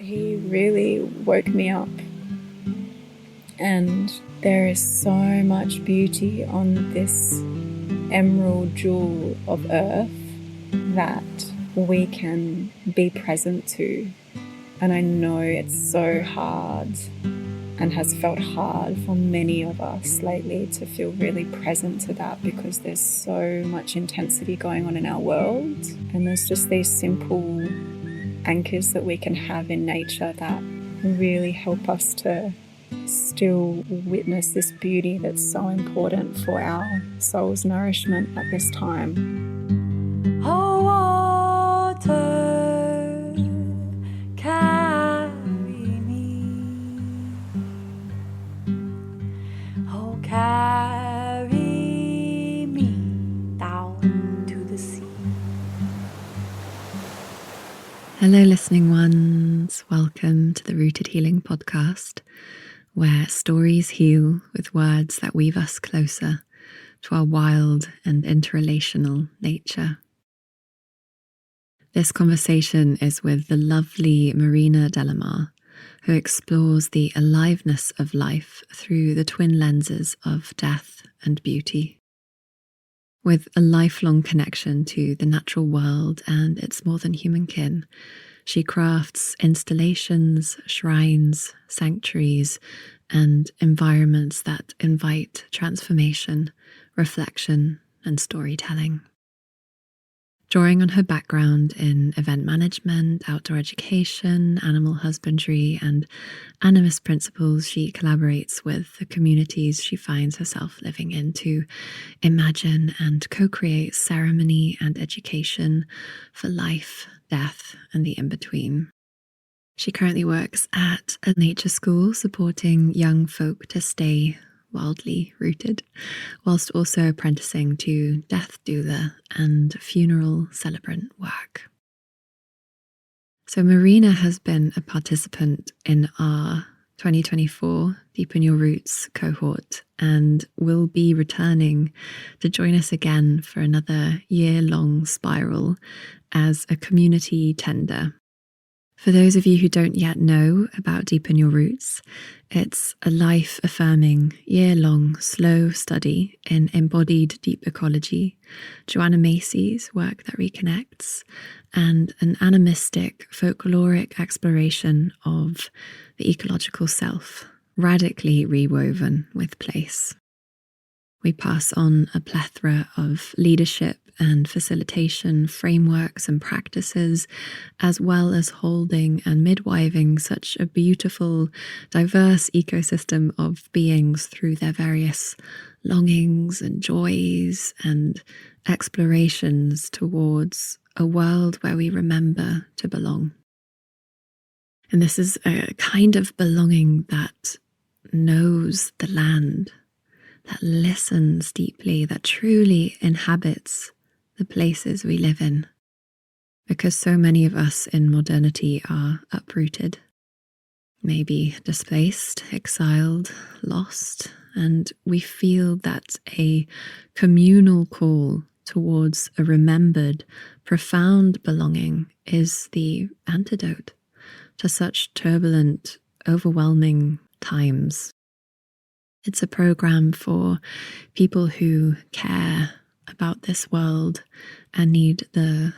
he really woke me up. And there is so much beauty on this emerald jewel of earth that we can be present to. And I know it's so hard and has felt hard for many of us lately to feel really present to that, because there's so much intensity going on in our world, and there's just these simple anchors that we can have in nature that really help us to still witness this beauty that's so important for our soul's nourishment at this time. Oh, water, carry me. Oh, carry me down to the sea. Hello, listening ones. Welcome to the Rooted Healing podcast, where stories heal with words that weave us closer to our wild and interrelational nature. This conversation is with the lovely Marina Delamar, who explores the aliveness of life through the twin lenses of death and beauty. With a lifelong connection to the natural world and its more than human kin, she crafts installations, shrines, sanctuaries, and environments that invite transformation, reflection, and storytelling. Drawing on her background in event management, outdoor education, animal husbandry, and animist principles, she collaborates with the communities she finds herself living in to imagine and co-create ceremony and education for life, death, and the in-between. She currently works at a nature school supporting young folk to stay wildly rooted, whilst also apprenticing to death doula and funeral celebrant work. So Marina has been a participant in our 2024 Deepen Your Roots cohort and will be returning to join us again for another year-long spiral as a community tender. For those of you who don't yet know about Deepen Your Roots, it's a life-affirming, year-long, slow study in embodied deep ecology, Joanna Macy's work that reconnects, and an animistic, folkloric exploration of the ecological self, radically rewoven with place. We pass on a plethora of leadership and facilitation frameworks and practices, as well as holding and midwiving such a beautiful, diverse ecosystem of beings through their various longings and joys and explorations towards a world where we remember to belong. And this is a kind of belonging that knows the land, that listens deeply, that truly inhabits the places we live in, because so many of us in modernity are uprooted, maybe displaced, exiled, lost, and we feel that a communal call towards a remembered, profound belonging is the antidote to such turbulent, overwhelming times. It's a program for people who care about this world and need the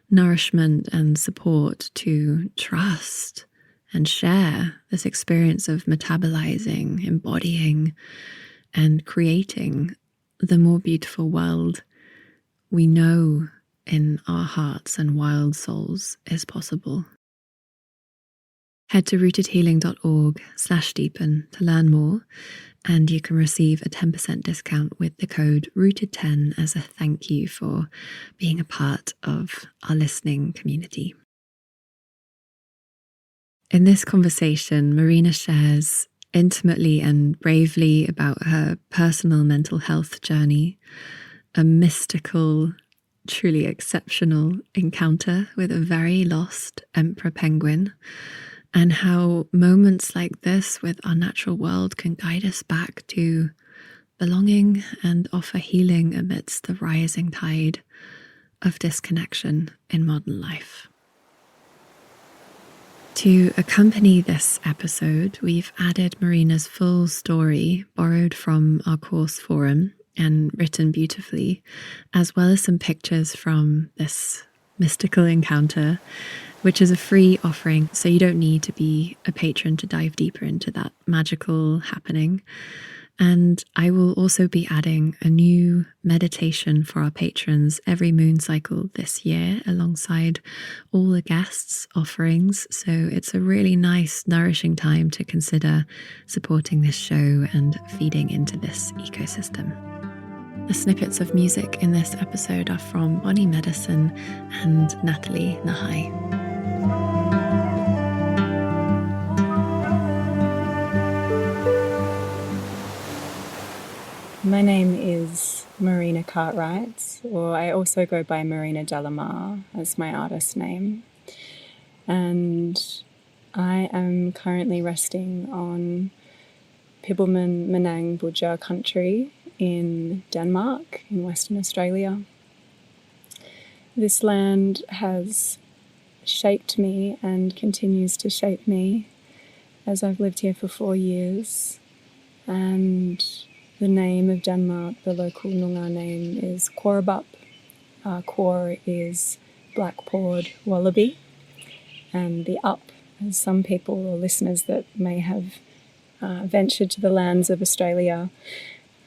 nourishment and support to trust and share this experience of metabolizing, embodying, and creating the more beautiful world we know in our hearts and wild souls is possible. Head to rootedhealing.org/deepen to learn more, and you can receive a 10% discount with the code ROOTED10 as a thank you for being a part of our listening community. In this conversation, Marina shares intimately and bravely about her personal mental health journey, a mystical, truly exceptional encounter with a very lost emperor penguin, and how moments like this with our natural world can guide us back to belonging and offer healing amidst the rising tide of disconnection in modern life. To accompany this episode, we've added Marina's full story, borrowed from our course forum and written beautifully, as well as some pictures from this mystical encounter, which is a free offering, so you don't need to be a patron to dive deeper into that magical happening. And I will also be adding a new meditation for our patrons every moon cycle this year, alongside all the guests' offerings. So it's a really nice, nourishing time to consider supporting this show and feeding into this ecosystem. The snippets of music in this episode are from Bonnie Medicine and Natalie Nahai. My name is Marina Cartwright, or I also go by Marina Delamar as my artist name. And I am currently resting on Pibbelman Menang Budja country in Denmark, in Western Australia. This land has shaped me and continues to shape me as I've lived here for 4 years. And the name of Denmark, the local Noongar name, is Quorabap. Quor is black-pawed wallaby. And the up, as some people or listeners that may have ventured to the lands of Australia,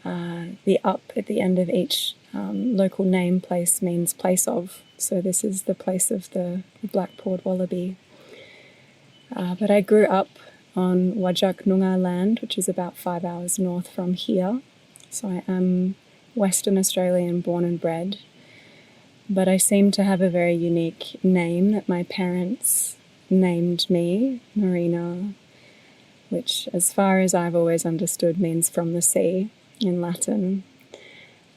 the up at the end of each local name place means place of. So this is the place of the black-pawed wallaby. But I grew up on Wajak Noongar land, which is about 5 hours north from here. So I am Western Australian born and bred. But I seem to have a very unique name that my parents named me, Marina, which as far as I've always understood means from the sea in Latin.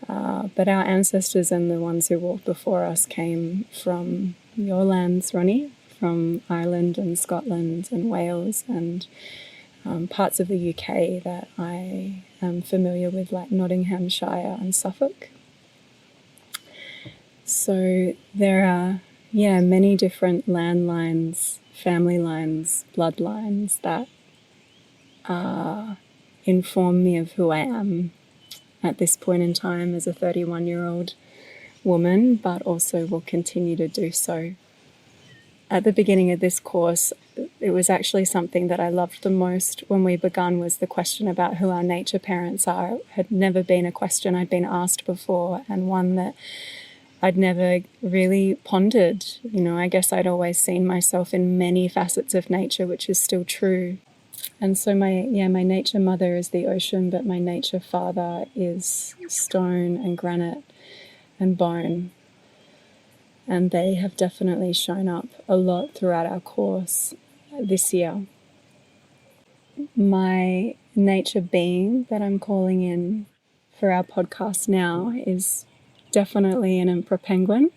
But our ancestors and the ones who walked before us came from your lands, Ronnie, from Ireland and Scotland and Wales and parts of the UK that I am familiar with, like Nottinghamshire and Suffolk. So there are, many different landlines, family lines, bloodlines that inform me of who I am at this point in time as a 31-year-old woman, but also will continue to do so. At the beginning of this course, it was actually something that I loved the most when we began, was the question about who our nature parents are. It had never been a question I'd been asked before, and one that I'd never really pondered. I guess I'd always seen myself in many facets of nature, which is still true. And so my nature mother is the ocean, but my nature father is stone and granite and bone. And they have definitely shown up a lot throughout our course this year. My nature being that I'm calling in for our podcast now is definitely an emperor penguin.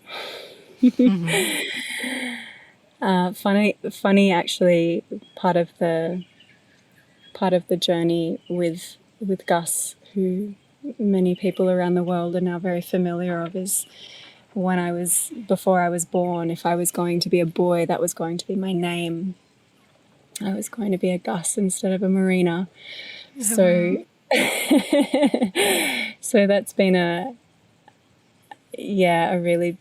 Funny actually, part of the journey with Gus, who many people around the world are now very familiar of, is before I was born, if I was going to be a boy, that was going to be my name. I was going to be a Gus instead of a Marina. So that's been a really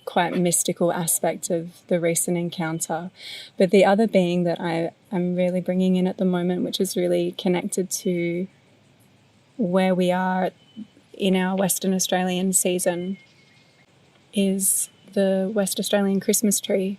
quite mystical aspect of the recent encounter. But the other being that I'm really bringing in at the moment, which is really connected to where we are in our Western Australian season, is the West Australian Christmas tree.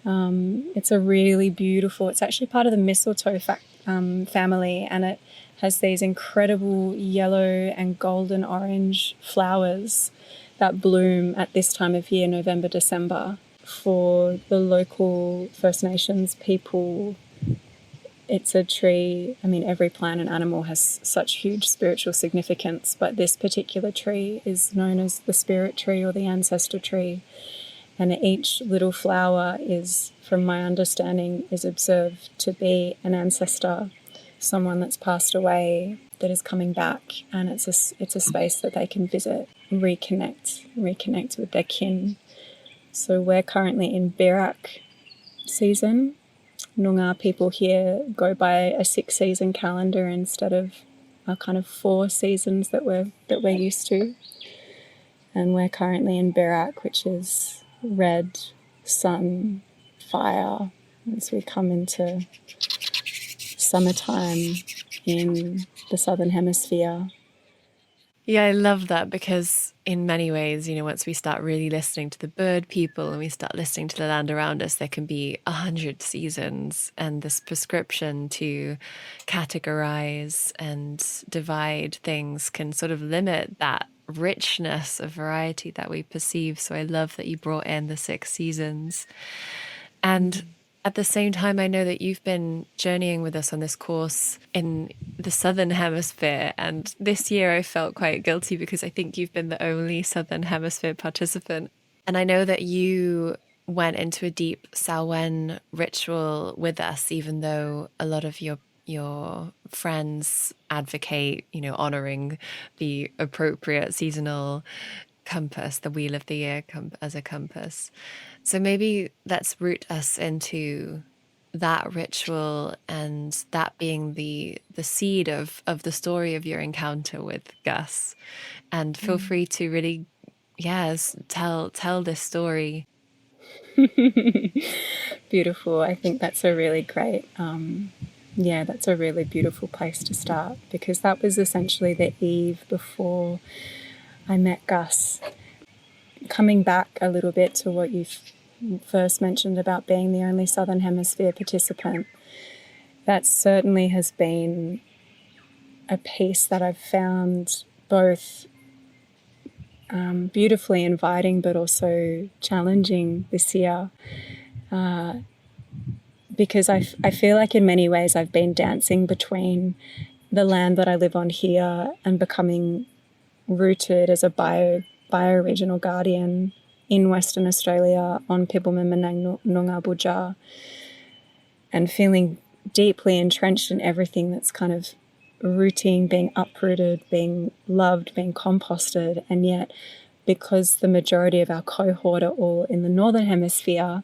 It's a really beautiful, it's actually part of the mistletoe family, and it has these incredible yellow and golden orange flowers that bloom at this time of year, November, December. For the local First Nations people, it's a tree. I mean, every plant and animal has such huge spiritual significance, but this particular tree is known as the spirit tree or the ancestor tree. And each little flower is, from my understanding, is observed to be an ancestor, someone that's passed away that is coming back, and it's a space that they can visit, reconnect with their kin. So we're currently in Birak season. Noongar people here go by a 6-season calendar instead of our kind of 4 seasons that we're used to. And we're currently in Birak, which is red, sun, fire, as we come into summertime in the Southern Hemisphere. Yeah, I love that, because in many ways, once we start really listening to the bird people and we start listening to the land around us, there can be 100 seasons, and this prescription to categorize and divide things can sort of limit that richness of variety that we perceive. So I love that you brought in the 6 seasons. And at the same time, I know that you've been journeying with us on this course in the Southern Hemisphere. And this year I felt quite guilty because I think you've been the only Southern Hemisphere participant. And I know that you went into a deep Samhain ritual with us, even though a lot of your friends advocate, honoring the appropriate seasonal compass, the wheel of the year as a compass. So maybe let's root us into that ritual, and that being the seed of the story of your encounter with Gus. And feel free to really, tell this story. Beautiful. I think that's a really great, that's a really beautiful place to start, because that was essentially the eve before I met Gus. Coming back a little bit to what you first mentioned about being the only Southern Hemisphere participant, that certainly has been a piece that I've found both beautifully inviting but also challenging this year, because I feel like in many ways I've been dancing between the land that I live on here and becoming rooted as a bioregional guardian in Western Australia on Pibulmin Noongar Budja, and feeling deeply entrenched in everything that's kind of rooting, being uprooted, being loved, being composted. And yet, because the majority of our cohort are all in the Northern Hemisphere,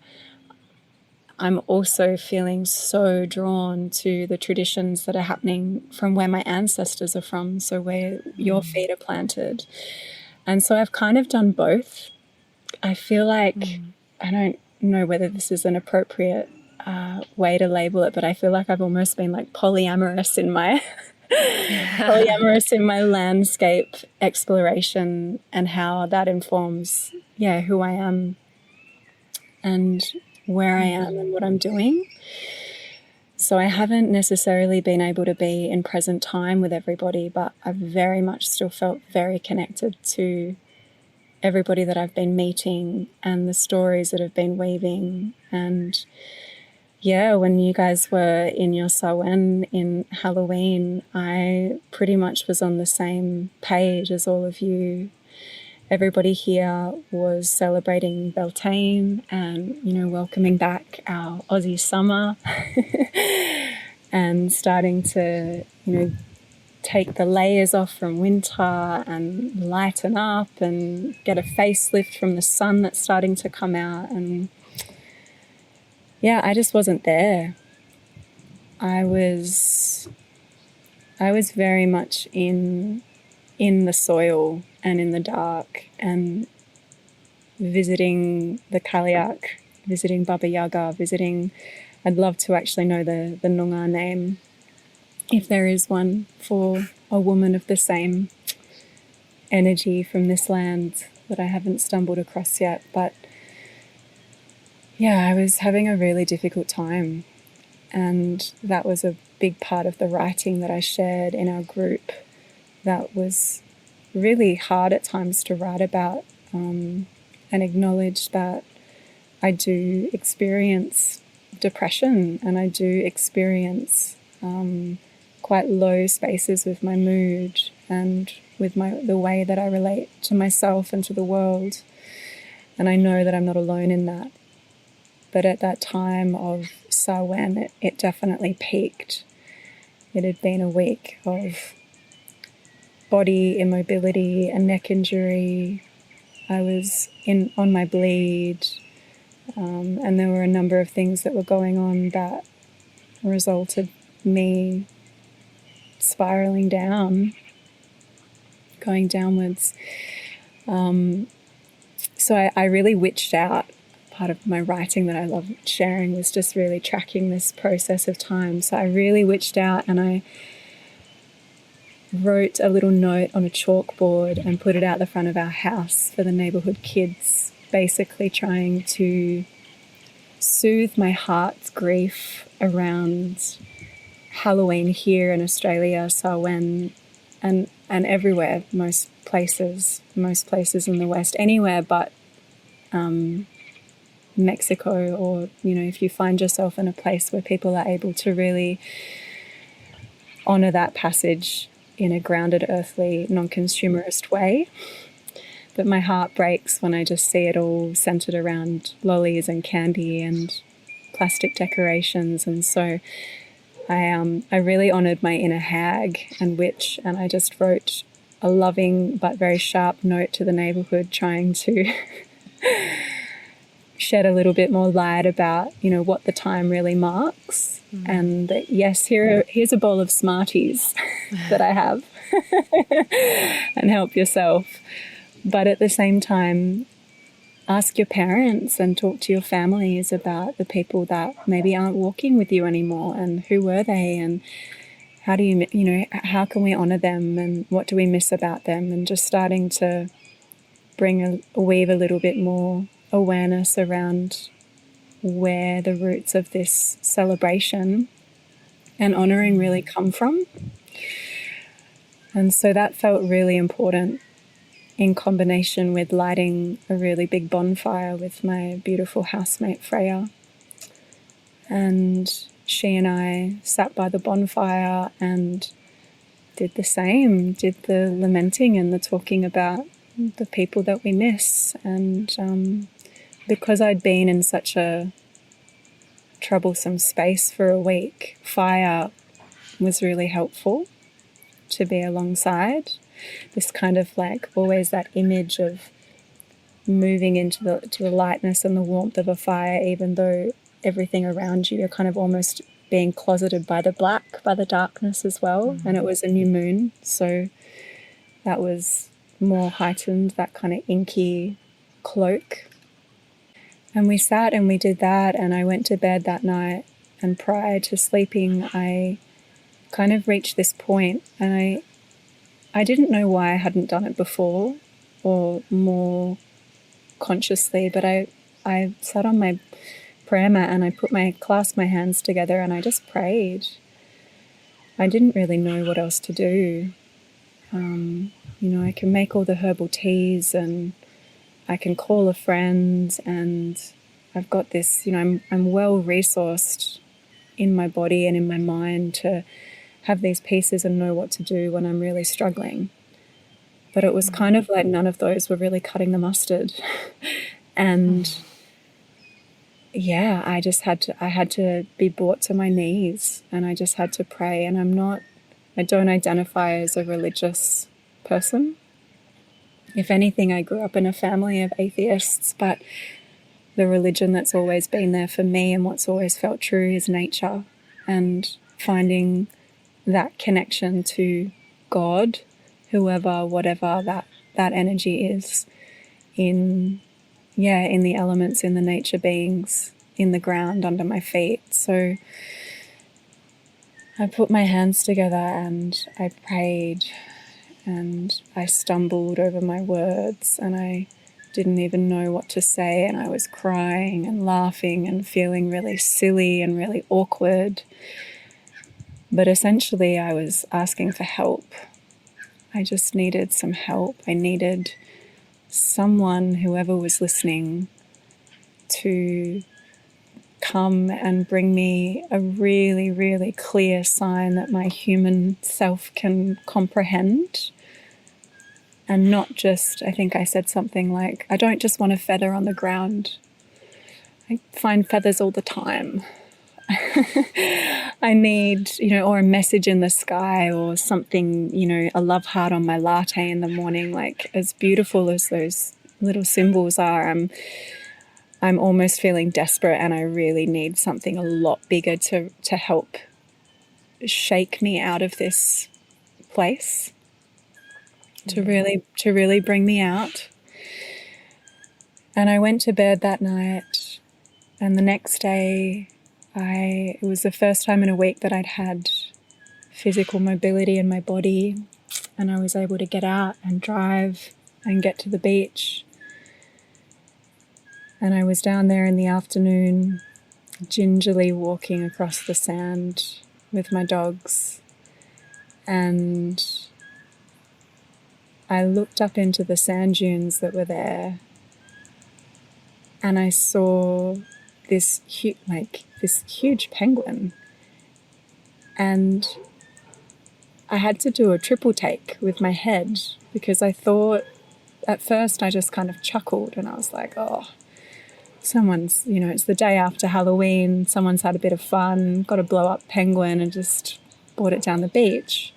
I'm also feeling so drawn to the traditions that are happening from where my ancestors are from, so where your feet are planted. And so I've kind of done both. I feel like, I don't know whether this is an appropriate way to label it, but I feel like I've almost been like polyamorous in my landscape exploration, and how that informs, who I am and where I am and what I'm doing. So I haven't necessarily been able to be in present time with everybody, but I've very much still felt very connected to everybody that I've been meeting and the stories that have been weaving. And when you guys were in your Samhain in Halloween, I pretty much was on the same page as all of you. Everybody here was celebrating Beltane and, welcoming back our Aussie summer and starting to, take the layers off from winter and lighten up and get a facelift from the sun that's starting to come out. And I just wasn't there. I was very much in the soil and in the dark, and visiting the Kaliak, visiting Baba Yaga, I'd love to actually know the Noongar name, if there is one, for a woman of the same energy from this land that I haven't stumbled across yet. But I was having a really difficult time, and that was a big part of the writing that I shared in our group. That was really hard at times to write about, and acknowledge that I do experience depression, and I do experience quite low spaces with my mood and with the way that I relate to myself and to the world. And I know that I'm not alone in that. But at that time of Samhain, it definitely peaked. It had been a week of body immobility, a neck injury. I was on my bleed. And there were a number of things that were going on that resulted me spiraling down, going downwards. So I really witched out. Part of my writing that I love sharing was just really tracking this process of time. So I really witched out, and I wrote a little note on a chalkboard and put it out the front of our house for the neighbourhood kids, basically trying to soothe my heart's grief around Halloween here in Australia, Samhain, and everywhere, most places in the West, anywhere but Mexico, or, you know, if you find yourself in a place where people are able to really honour that passage in a grounded, earthly, non-consumerist way. But my heart breaks when I just see it all centred around lollies and candy and plastic decorations. And so I really honoured my inner hag and witch, and I just wrote a loving but very sharp note to the neighbourhood, trying to shed a little bit more light about, you know, what the time really marks. And that, yes, here's a bowl of Smarties that I have, and help yourself. But at the same time, ask your parents and talk to your families about the people that maybe aren't walking with you anymore, and who were they, and how do you know, how can we honour them, and what do we miss about them, and just starting to weave a little bit more awareness around where the roots of this celebration and honouring really come from. And so that felt really important, in combination with lighting a really big bonfire with my beautiful housemate Freya. And she and I sat by the bonfire and did the same, did the lamenting and the talking about the people that we miss. And because I'd been in such a troublesome space for a week, fire was really helpful to be alongside. This kind of, like, always that image of moving into the lightness and the warmth of a fire, even though everything around you, you're kind of almost being closeted by the black, by the darkness as well. And it was a new moon, so that was more heightened, that kind of inky cloak. And we sat and we did that, and I went to bed that night, and prior to sleeping I kind of reached this point, and I didn't know why I hadn't done it before or more consciously, but I sat on my prayer mat and I clasped my hands together and I just prayed. I didn't really know what else to do. You know, I can make all the herbal teas and I can call a friend, and I've got this, you know, I'm well resourced in my body and in my mind to have these pieces and know what to do when I'm really struggling. But it was kind of like none of those were really cutting the mustard. And yeah, I had to be brought to my knees, and I just had to pray. And I don't identify as a religious person. If anything, I grew up in a family of atheists, but the religion that's always been there for me and what's always felt true is nature, and finding that connection to God, whoever, whatever that energy is, in the elements, in the nature beings, in the ground under my feet. So I put my hands together and I prayed, and I stumbled over my words, and I didn't even know what to say, and I was crying and laughing and feeling really silly and really awkward. But essentially I was asking for help. I just needed some help. I needed someone, whoever was listening, to come and bring me a really, really clear sign that my human self can comprehend. And not just, I think I said something like, I don't just want a feather on the ground. I find feathers all the time. I need, you know, or a message in the sky, or something, you know, a love heart on my latte in the morning. Like, as beautiful as those little symbols are, I'm almost feeling desperate, and I really need something a lot bigger to help shake me out of this place, to really bring me out. And I went to bed that night, and the next day it was the first time in a week that I'd had physical mobility in my body, and I was able to get out and drive and get to the beach. And I was down there in the afternoon, gingerly walking across the sand with my dogs, and I looked up into the sand dunes that were there, and I saw this huge penguin, and I had to do a triple take with my head, because I thought, at first I just kind of chuckled, and I was like, oh, someone's, it's the day after Halloween, someone's had a bit of fun, got a blow up penguin and just brought it down the beach.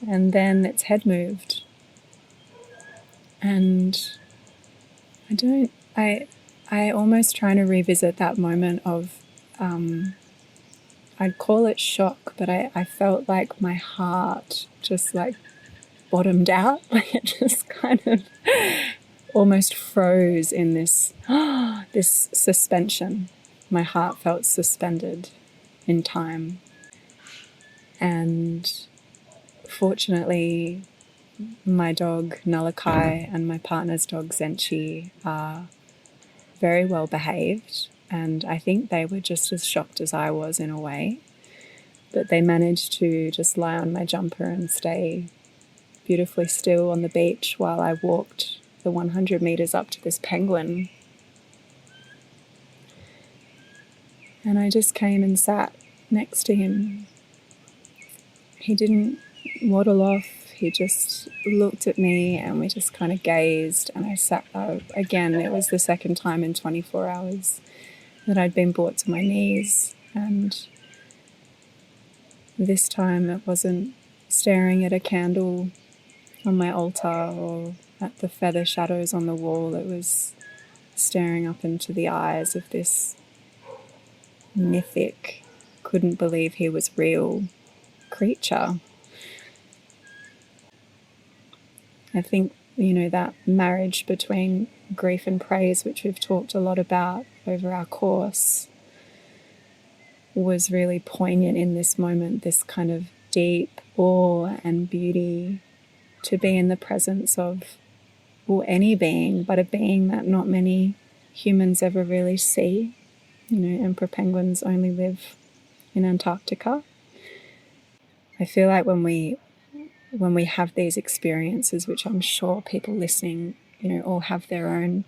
And then its head moved. And I almost trying to revisit that moment of, I'd call it shock, but I felt like my heart just like bottomed out. Like it just kind of almost froze in this suspension. My heart felt suspended in time. And fortunately, my dog Nalakai and my partner's dog Zenchi are very well behaved, and I think they were just as shocked as I was in a way. But they managed to just lie on my jumper and stay beautifully still on the beach while I walked the 100 meters up to this penguin. And I just came and sat next to him. He didn't waddle off. He just looked at me, and we just kind of gazed. And I sat again. It was the second time in 24 hours that I'd been brought to my knees. And this time it wasn't staring at a candle on my altar or at the feather shadows on the wall. It was staring up into the eyes of this mythic, couldn't believe he was real creature. I think, that marriage between grief and praise, which we've talked a lot about over our course, was really poignant in this moment, this kind of deep awe and beauty to be in the presence of, well, any being, but a being that not many humans ever really see. Emperor penguins only live in Antarctica. I feel like when we have these experiences, which I'm sure people listening, all have their own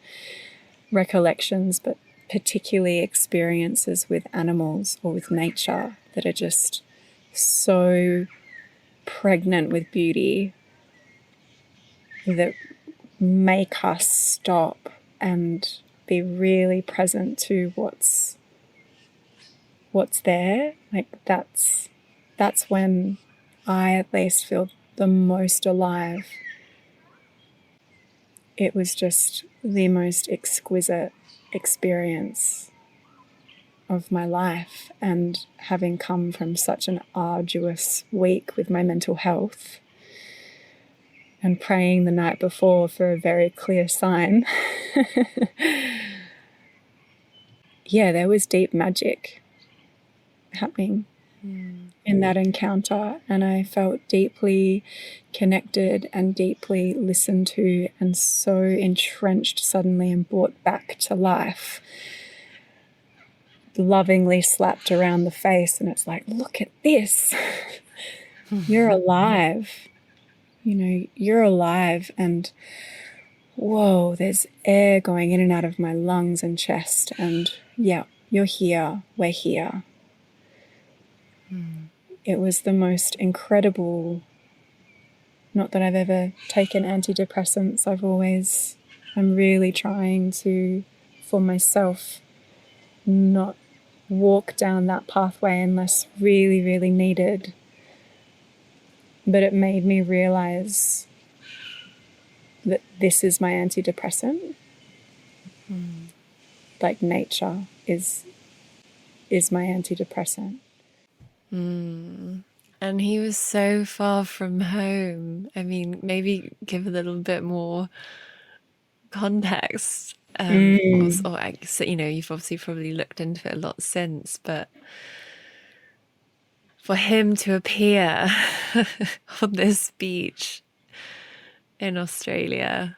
recollections, but particularly experiences with animals or with nature that are just so pregnant with beauty that make us stop and be really present to what's there. Like that's when I at least feel the most alive. It was just the most exquisite experience of my life, and having come from such an arduous week with my mental health and praying the night before for a very clear sign. Yeah, there was deep magic happening in that encounter, and I felt deeply connected and deeply listened to, and so entrenched suddenly and brought back to life, lovingly slapped around the face, and it's like, look at this. You're alive. You're alive, and whoa, there's air going in and out of my lungs and chest, and yeah, you're here, we're here. It was the most incredible, not that I've ever taken antidepressants. I'm really trying to, for myself, not walk down that pathway unless really, really needed. But it made me realize that this is my antidepressant. like nature is my antidepressant. And he was so far from home. I mean, maybe give a little bit more context. Or I guess, you know, you've obviously probably looked into it a lot since, but for him to appear on this beach in Australia.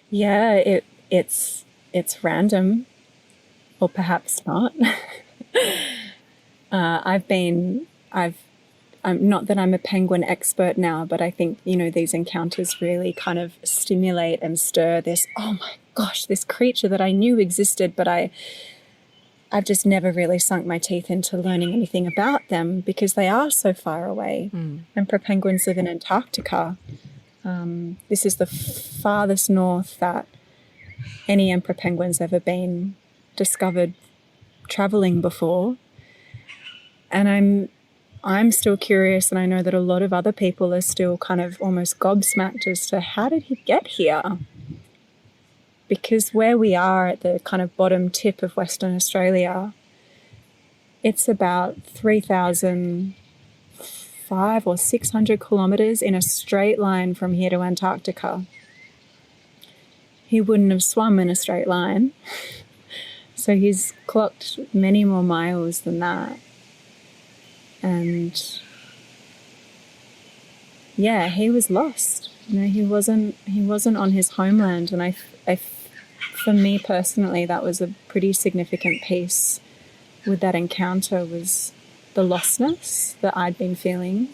Yeah, it's random, or perhaps not. I'm not that I'm a penguin expert now, but I think, you know, these encounters really kind of stimulate and stir this, oh my gosh, this creature that I knew existed, but I've just never really sunk my teeth into learning anything about them because they are so far away. Emperor penguins live in Antarctica. This is the farthest north that any emperor penguin's ever been discovered traveling before. And I'm still curious, and I know that a lot of other people are still kind of almost gobsmacked as to how did he get here? Because where we are at the kind of bottom tip of Western Australia, it's about 3,500 or 600 kilometres in a straight line from here to Antarctica. He wouldn't have swum in a straight line, so he's clocked many more miles than that. And yeah, he was lost. You know, he wasn't on his homeland. And for me personally, that was a pretty significant piece with that encounter, was the lostness that I'd been feeling.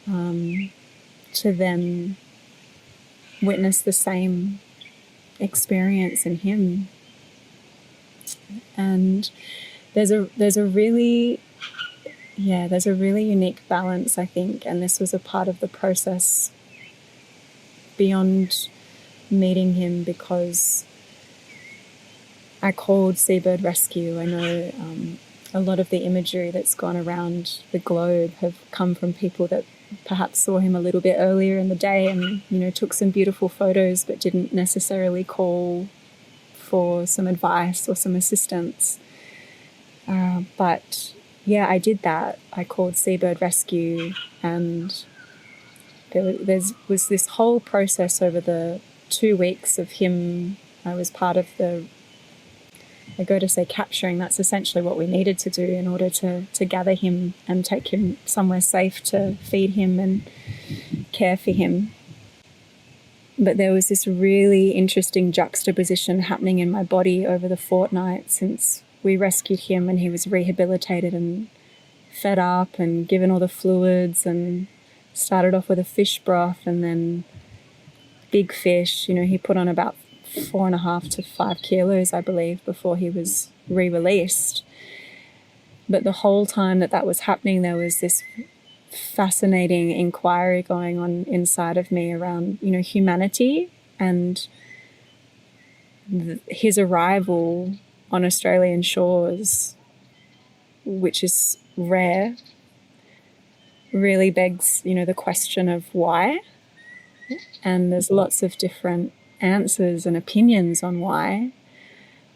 To then witness the same experience in him. And there's a really unique balance, I think, and this was a part of the process beyond meeting him, because I called Seabird Rescue. I know a lot of the imagery that's gone around the globe have come from people that perhaps saw him a little bit earlier in the day and, you know, took some beautiful photos but didn't necessarily call for some advice or some assistance. But yeah, I did that. I called Seabird Rescue, and there was this whole process over the 2 weeks of him. I was part of the, I go to say capturing, that's essentially what we needed to do in order to gather him and take him somewhere safe to feed him and care for him. But there was this really interesting juxtaposition happening in my body over the fortnight since we rescued him, and he was rehabilitated and fed up and given all the fluids, and started off with a fish broth and then big fish. You know, he put on about 4.5 to 5 kilos, I believe, before he was re-released. But the whole time that was happening, there was this fascinating inquiry going on inside of me around, you know, humanity and his arrival on Australian shores, which is rare, really begs, you know, the question of why. And there's lots of different answers and opinions on why,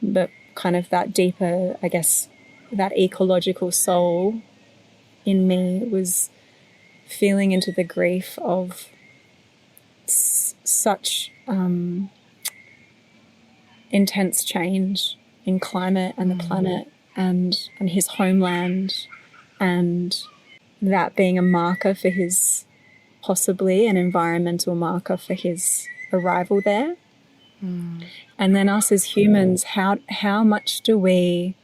but kind of that deeper, I guess, that ecological soul in me was feeling into the grief of such intense change in climate and the planet and his homeland, and that being a marker for his, possibly an environmental marker for his arrival there. And then us as humans, how much do we,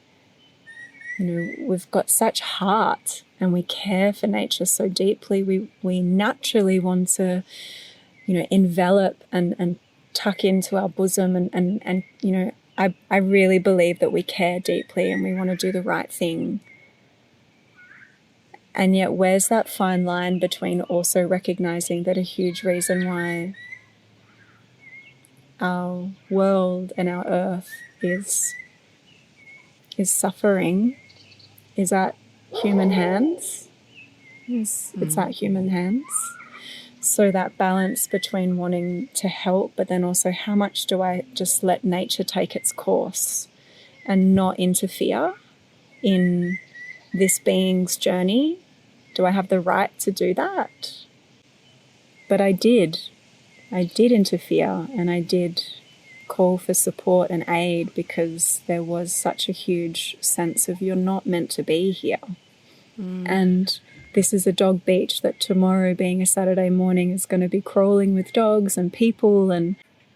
you know, we've got such heart and we care for nature so deeply. We naturally want to, you know, envelop and tuck into our bosom and you know, I really believe that we care deeply and we want to do the right thing. And yet where's that fine line between also recognizing that a huge reason why our world and our earth is suffering is at human hands. It's at human hands. So that balance between wanting to help, but then also how much do I just let nature take its course and not interfere in this being's journey? Do I have the right to do that? But I did. I did interfere, and I did call for support and aid because there was such a huge sense of you're not meant to be here. And this is a dog beach that tomorrow, being a Saturday morning, is going to be crawling with dogs and people. And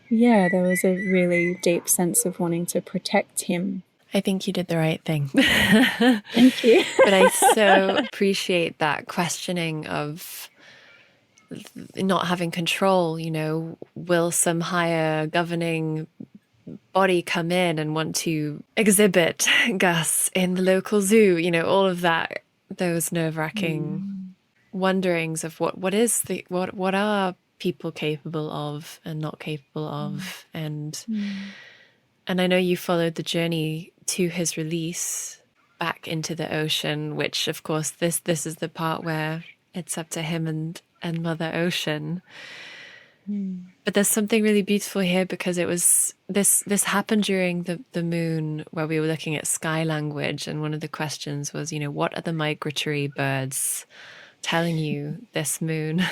yeah, there was a really deep sense of wanting to protect him. I think you did the right thing. Thank you. But I so appreciate that questioning of not having control. You know, will some higher governing body come in and want to exhibit Gus in the local zoo? You know, all of that, those nerve-wracking wonderings of what are people capable of and not capable of. And I know you followed the journey to his release back into the ocean, which of course this is the part where it's up to him and Mother Ocean. But there's something really beautiful here, because it was this happened during the moon, where we were looking at sky language, and one of the questions was, you know, what are the migratory birds telling you this moon?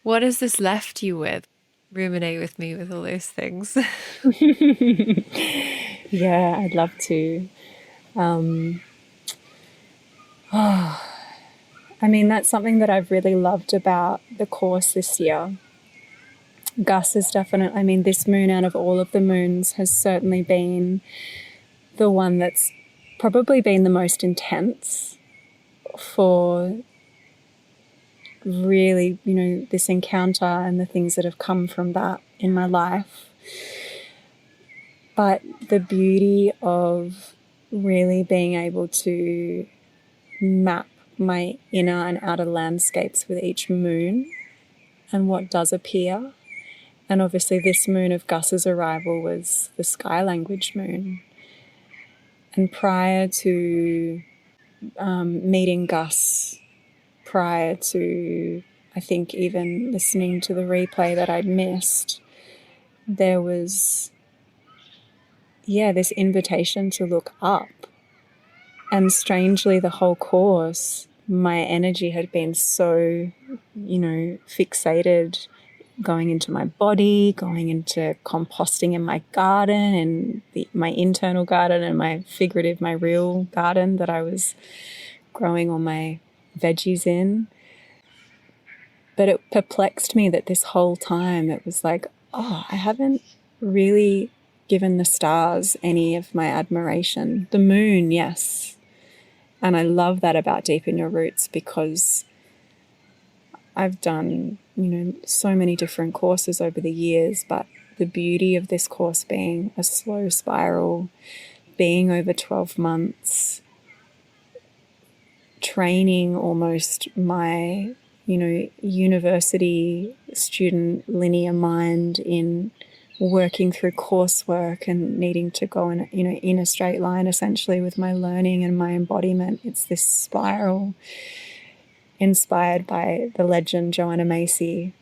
What has this left you with? Ruminate with me with all those things. Yeah, I'd love to. I mean, that's something that I've really loved about the course this year. Gus is definitely, I mean, this moon out of all of the moons has certainly been the one that's probably been the most intense for really, you know, this encounter and the things that have come from that in my life. But the beauty of really being able to map my inner and outer landscapes with each moon and what does appear. And obviously this moon of Gus's arrival was the sky language moon. And prior to meeting Gus, prior to, I think, even listening to the replay that I'd missed, there was, this invitation to look up. And strangely, the whole course, my energy had been so, fixated, going into my body, going into composting in my garden and my internal garden and my figurative, my real garden that I was growing all my veggies in. But it perplexed me that this whole time it was like, I haven't really given the stars any of my admiration. The moon, yes. And I love that about Deep in Your Roots, because I've done, so many different courses over the years, but the beauty of this course being a slow spiral, being over 12 months, training almost my, university student linear mind in working through coursework and needing to go in a straight line essentially with my learning and my embodiment. It's this spiral inspired by the legend Joanna Macy,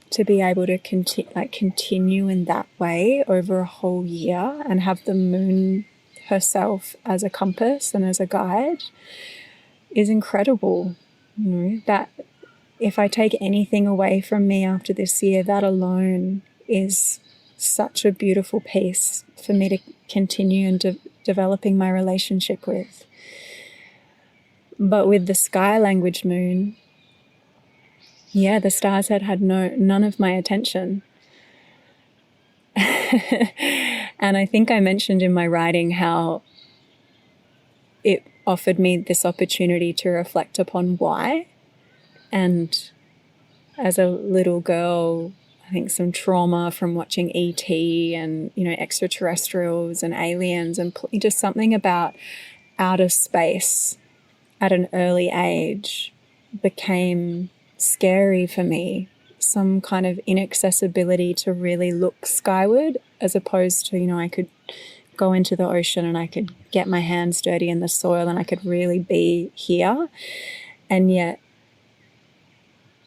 to be able to continue in that way over a whole year and have the moon herself as a compass and as a guide is incredible. That if I take anything away from me after this year, that alone is such a beautiful piece for me to continue and developing my relationship with. But with the sky language moon, the stars had none of my attention. And I think I mentioned in my writing how it offered me this opportunity to reflect upon why. And as a little girl, I think some trauma from watching E.T. and, extraterrestrials and aliens, and just something about outer space at an early age became scary for me. Some kind of inaccessibility to really look skyward, as opposed to, I could go into the ocean and I could get my hands dirty in the soil and I could really be here. And yet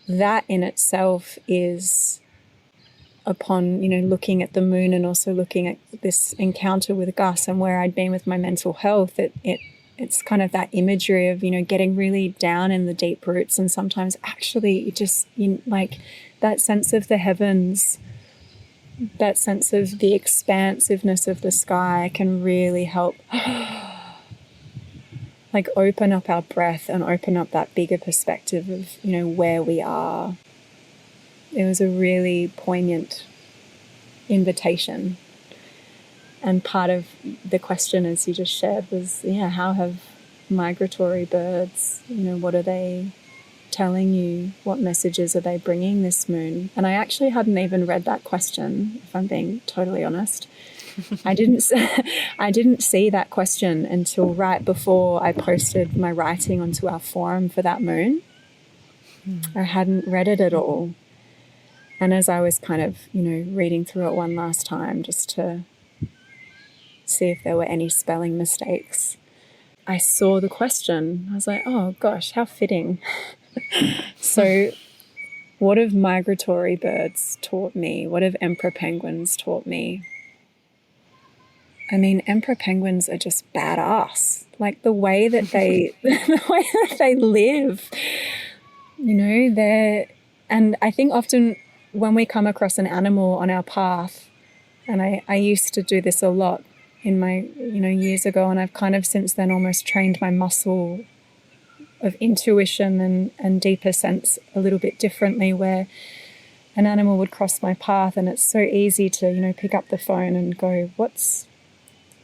that in itself is, upon, looking at the moon and also looking at this encounter with Gus and where I'd been with my mental health, it's kind of that imagery of, getting really down in the deep roots, and sometimes actually just like that sense of the heavens, that sense of the expansiveness of the sky can really help like open up our breath and open up that bigger perspective of, where we are. It was a really poignant invitation. And part of the question, as you just shared, was, how have migratory birds, what are they telling you? What messages are they bringing this moon? And I actually hadn't even read that question, if I'm being totally honest. I didn't see that question until right before I posted my writing onto our forum for that moon. I hadn't read it at all. And as I was kind of, reading through it one last time just to see if there were any spelling mistakes, I saw the question. I was like, oh gosh, how fitting. So what have migratory birds taught me? What have emperor penguins taught me? I mean, emperor penguins are just badass. Like the way that the way that they live, and I think often when we come across an animal on our path, and I used to do this a lot in my, years ago, and I've kind of since then almost trained my muscle of intuition and deeper sense a little bit differently, where an animal would cross my path and it's so easy to, pick up the phone and go, what's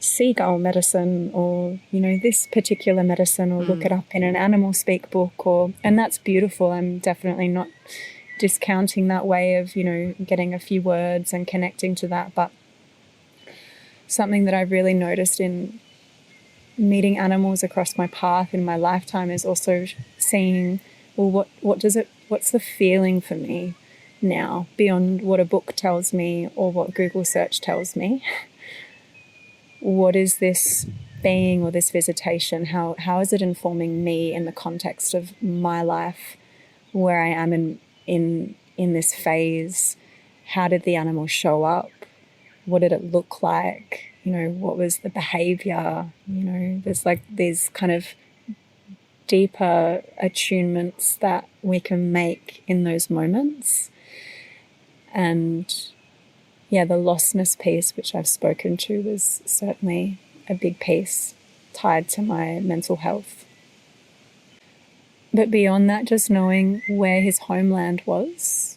seagull medicine, or, this particular medicine, or look it up in an animal speak book, and that's beautiful. I'm definitely not discounting that way of, getting a few words and connecting to that. But something that I've really noticed in meeting animals across my path in my lifetime is also seeing, well, what's the feeling for me now beyond what a book tells me or what Google search tells me? What is this being or this visitation? How is it informing me in the context of my life, where I am in this phase? How did the animal show up? What did it look like? What was the behavior? There's like these kind of deeper attunements that we can make in those moments. And the lostness piece, which I've spoken to, was certainly a big piece tied to my mental health. But beyond that, just knowing where his homeland was,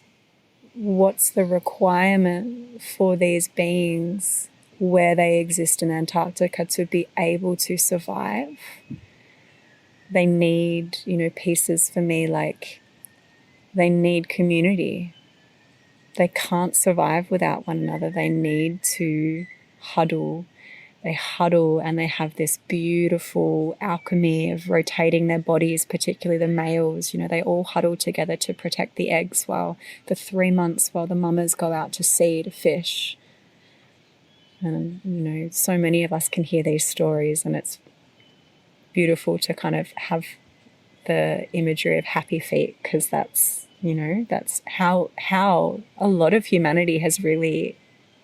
what's the requirement for these beings where they exist in Antarctica to be able to survive. They need, pieces for me, like they need community. They can't survive without one another. They need to huddle. They huddle and they have this beautiful alchemy of rotating their bodies, particularly the males. They all huddle together to protect the eggs for 3 months while the mamas go out to sea to fish. And, so many of us can hear these stories, and it's beautiful to kind of have the imagery of happy feet, because that's how a lot of humanity has really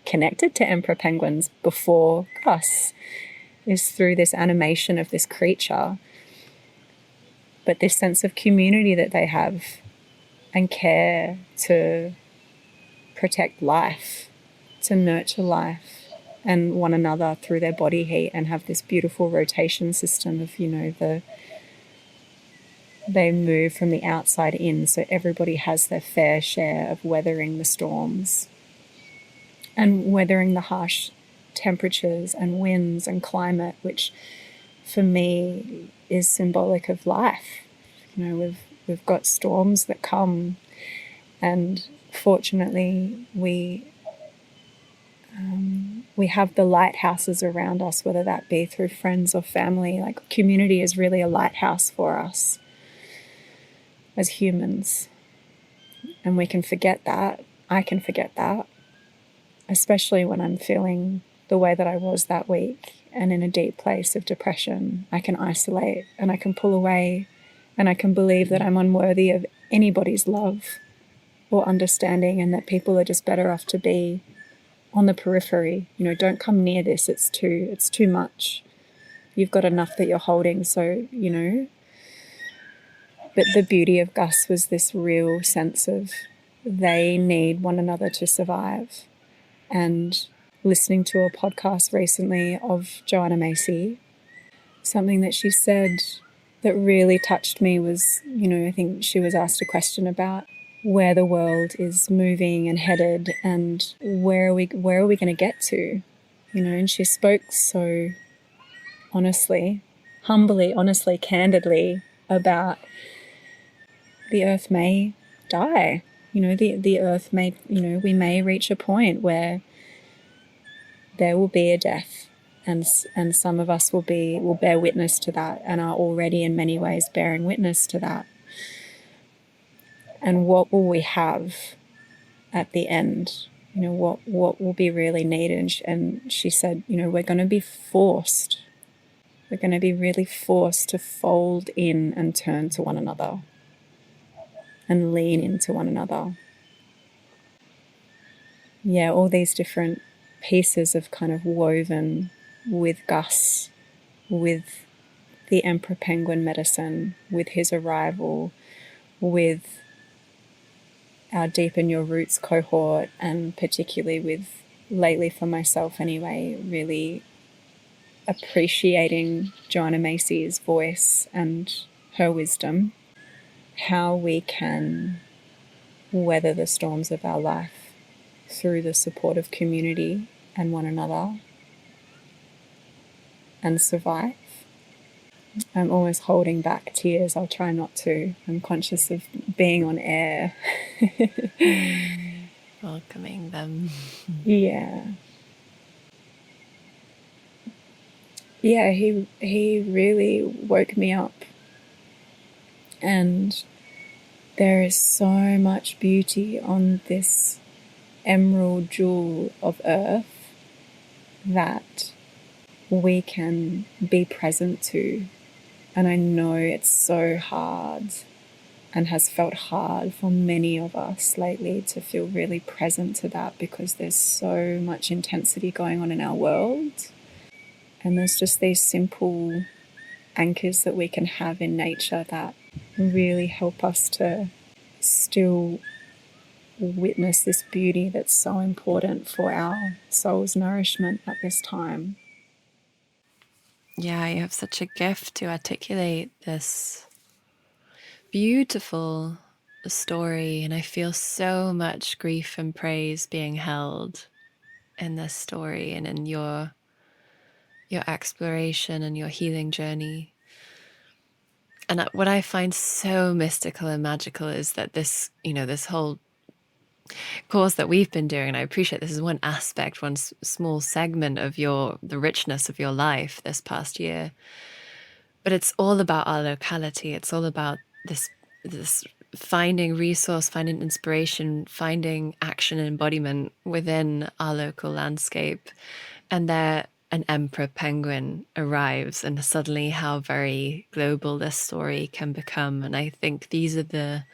connected to emperor penguins before us, is through this animation of this creature. But this sense of community that they have and care to protect life, to nurture life and one another through their body heat, and have this beautiful rotation system of, they move from the outside in, so everybody has their fair share of weathering the storms and weathering the harsh temperatures and winds and climate, which for me is symbolic of life. We've got storms that come, and fortunately we have the lighthouses around us, whether that be through friends or family. Like, community is really a lighthouse for us as humans. And we can forget that. I can forget that, especially when I'm feeling the way that I was that week and in a deep place of depression. I can isolate and I can pull away And I can believe that I'm unworthy of anybody's love or understanding, and that people are just better off to be on the periphery. You know, don't come near this. It's too much. You've got enough that you're holding. So, you know, but the beauty of Gus was this real sense of they need one another to survive. And listening to a podcast recently of Joanna Macy, something that she said that really touched me was, you know, I think she was asked a question about where the world is moving and headed, and where are we going to get to, you know. And she spoke so honestly, humbly, honestly, candidly about the earth may die. You know, the earth may, you know, we may reach a point where there will be a death, and some of us will bear witness to that, and are already in many ways bearing witness to that. And what will we have at the end? You know, what will be really needed? And she said, you know, we're going to be really forced to fold in and turn to one another and lean into one another. Yeah, all these different pieces of kind of woven with Gus, with the emperor penguin medicine, with his arrival, with our Deepen Your Roots cohort, and particularly with, lately for myself anyway, really appreciating Joanna Macy's voice and her wisdom, how we can weather the storms of our life through the support of community and one another and survive. I'm always holding back tears. I'll try not to. I'm conscious of being on air. Welcoming them. Yeah. Yeah, he really woke me up. And there is so much beauty on this emerald jewel of earth that we can be present to. And I know it's so hard and has felt hard for many of us lately to feel really present to that, because there's so much intensity going on in our world. And there's just these simple anchors that we can have in nature that really help us to still witness this beauty that's so important for our soul's nourishment at this time. Yeah, you have such a gift to articulate this beautiful story, and I feel so much grief and praise being held in this story and in your exploration and your healing journey. And what I find so mystical and magical is that this, you know, this whole course that we've been doing, and I appreciate this is one aspect, one small segment of the richness of your life this past year, but it's all about our locality. It's all about this finding resource, finding inspiration, finding action and embodiment within our local landscape. And there an emperor penguin arrives, and suddenly how very global this story can become. And I think these are the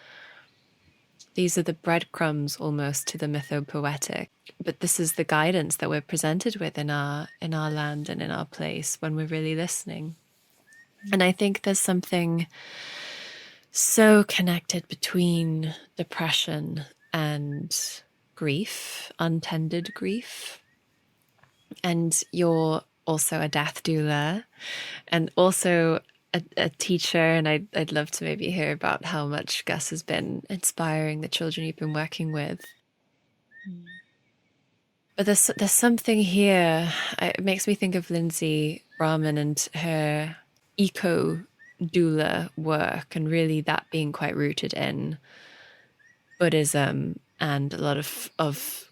breadcrumbs almost to the mythopoetic. But this is the guidance that we're presented with in our land and in our place when we're really listening. And I think there's something so connected between depression and grief, untended grief. And you're also a death doula and also a teacher. And I'd love to maybe hear about how much Gus has been inspiring the children you've been working with. But there's something here. It makes me think of Lindsay Rahman and her eco doula work, and really that being quite rooted in Buddhism and a lot of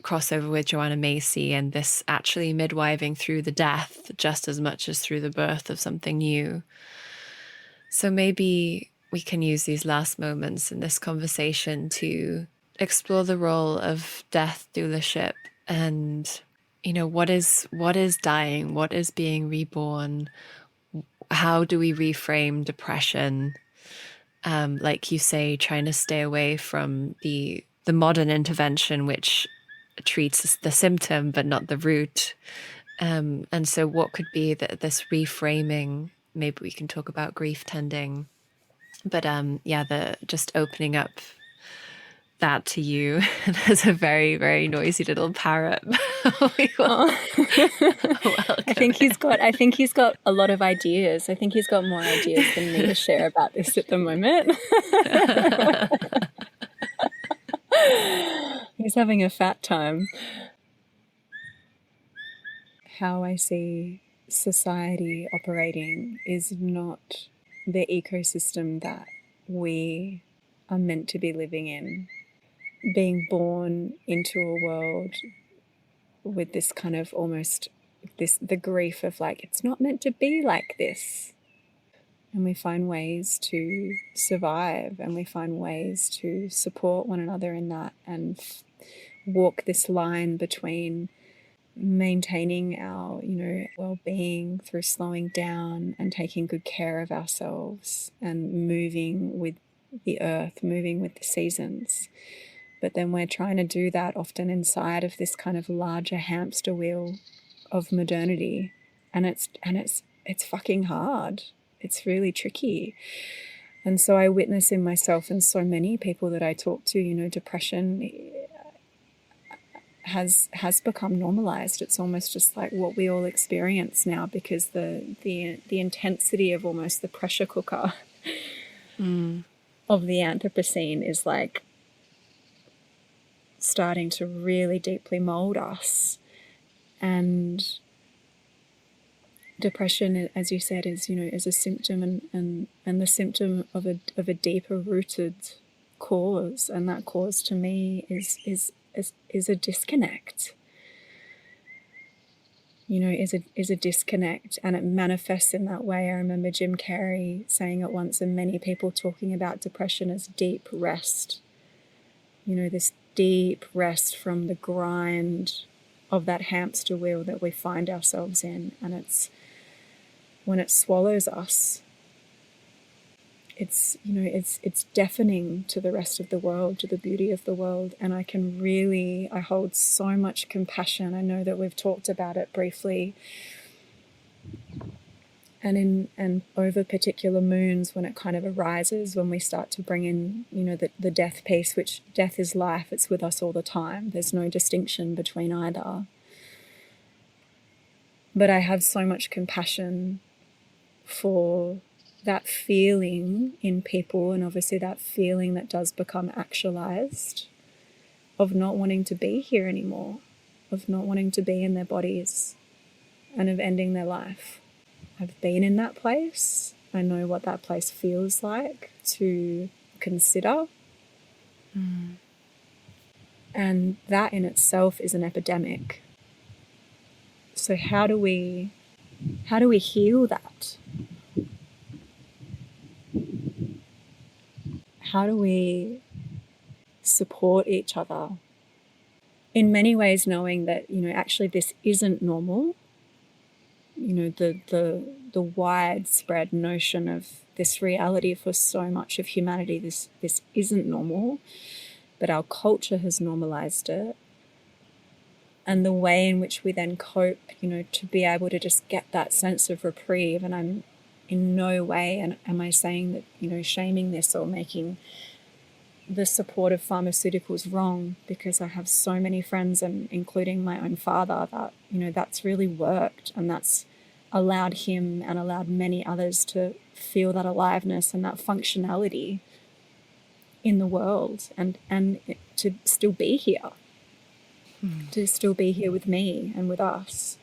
crossover with Joanna Macy, and this actually midwiving through the death just as much as through the birth of something new. So maybe we can use these last moments in this conversation to explore the role of death doulaship, and, you know, what is dying, what is being reborn, how do we reframe depression, like you say, trying to stay away from the modern intervention, which treats the symptom but not the root. And so what could be this reframing? Maybe we can talk about grief tending, but the just opening up that to you. There's a very, very noisy little parrot. I think he's got a lot of ideas. I think he's got more ideas than me to share about this at the moment. He's having a fat time. How I see society operating is not the ecosystem that we are meant to be living in. Being born into a world with this kind of almost the grief of like, it's not meant to be like this. And we find ways to survive, and we find ways to support one another in that, and walk this line between maintaining our, well-being through slowing down and taking good care of ourselves and moving with the earth, moving with the seasons. But then we're trying to do that often inside of this kind of larger hamster wheel of modernity, and it's fucking hard. It's really tricky. And so I witness in myself and so many people that I talk to, depression has become normalized. It's almost just like what we all experience now, because the intensity of almost the pressure cooker of the Anthropocene is like starting to really deeply mold us. And depression, as you said, is a symptom, and the symptom of a deeper rooted cause, and that cause to me is a disconnect. Is a disconnect, and it manifests in that way. I remember Jim Carrey saying it once, and many people talking about depression as deep rest. This deep rest from the grind of that hamster wheel that we find ourselves in. And it's when it swallows us, it's deafening to the rest of the world, to the beauty of the world. And I hold so much compassion. I know that we've talked about it briefly. And over particular moons, when it kind of arises, when we start to bring in, the death piece, which death is life, it's with us all the time. There's no distinction between either. But I have so much compassion for that feeling in people, and obviously that feeling that does become actualized, of not wanting to be here anymore, of not wanting to be in their bodies, and of ending their life. I've been in that place. I know what that place feels like to consider. And that in itself is an epidemic. So how do we heal that? How do we support each other? In many ways, knowing that, actually this isn't normal. The widespread notion of this reality for so much of humanity, this isn't normal, but our culture has normalized it. And the way in which we then cope, to be able to just get that sense of reprieve. And I'm in no way, and am I saying that, shaming this or making the support of pharmaceuticals wrong, because I have so many friends, and including my own father, that, that's really worked, and that's allowed him and allowed many others to feel that aliveness and that functionality in the world, and to still be here, to still be here with me and with us.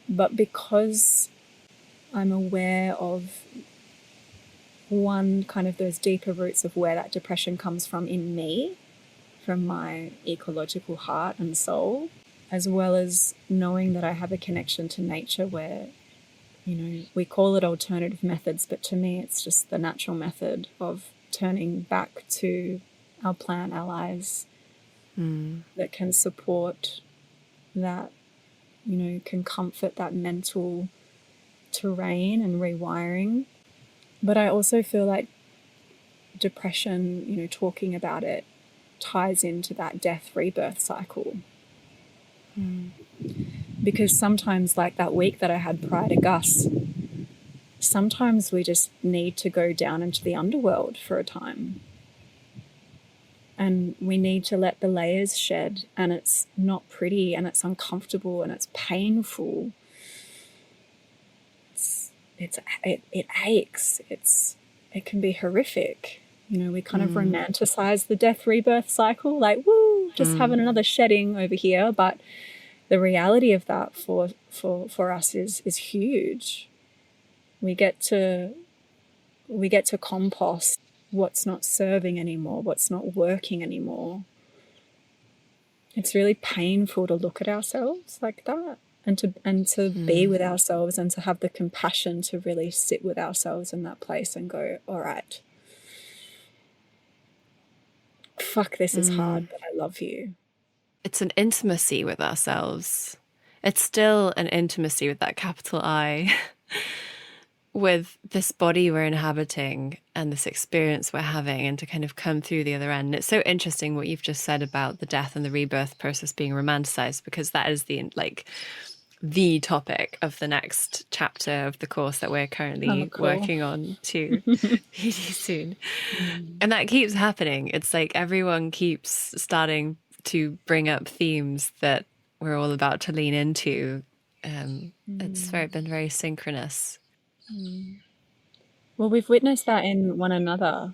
But because I'm aware of one, kind of those deeper roots of where that depression comes from in me, from my ecological heart and soul, as well as knowing that I have a connection to nature where, we call it alternative methods, but to me it's just the natural method of turning back to our plant allies that can support that, can comfort that mental terrain and rewiring. But I also feel like depression, you know, talking about it ties into that death rebirth cycle. Because sometimes, like that week that I had prior to Gus, sometimes we just need to go down into the underworld for a time. And we need to let the layers shed, and it's not pretty, and it's uncomfortable, and it's painful. It aches. It can be horrific. You know, we kind of romanticize the death rebirth cycle, like, woo, just having another shedding over here. But the reality of that for us is huge. We get to compost what's not serving anymore, what's not working anymore. It's really painful to look at ourselves like that, and to be with ourselves, and to have the compassion to really sit with ourselves in that place and go, all right, fuck, this is hard, but I love you. It's an intimacy with ourselves. It's still an intimacy with that capital I, with this body we're inhabiting and this experience we're having, and to kind of come through the other end. And it's so interesting what you've just said about the death and the rebirth process being romanticized, because that is the topic of the next chapter of the course that we're currently working on to PD soon. And that keeps happening. It's like everyone keeps starting to bring up themes that we're all about to lean into. It's been very synchronous. Well, we've witnessed that in one another.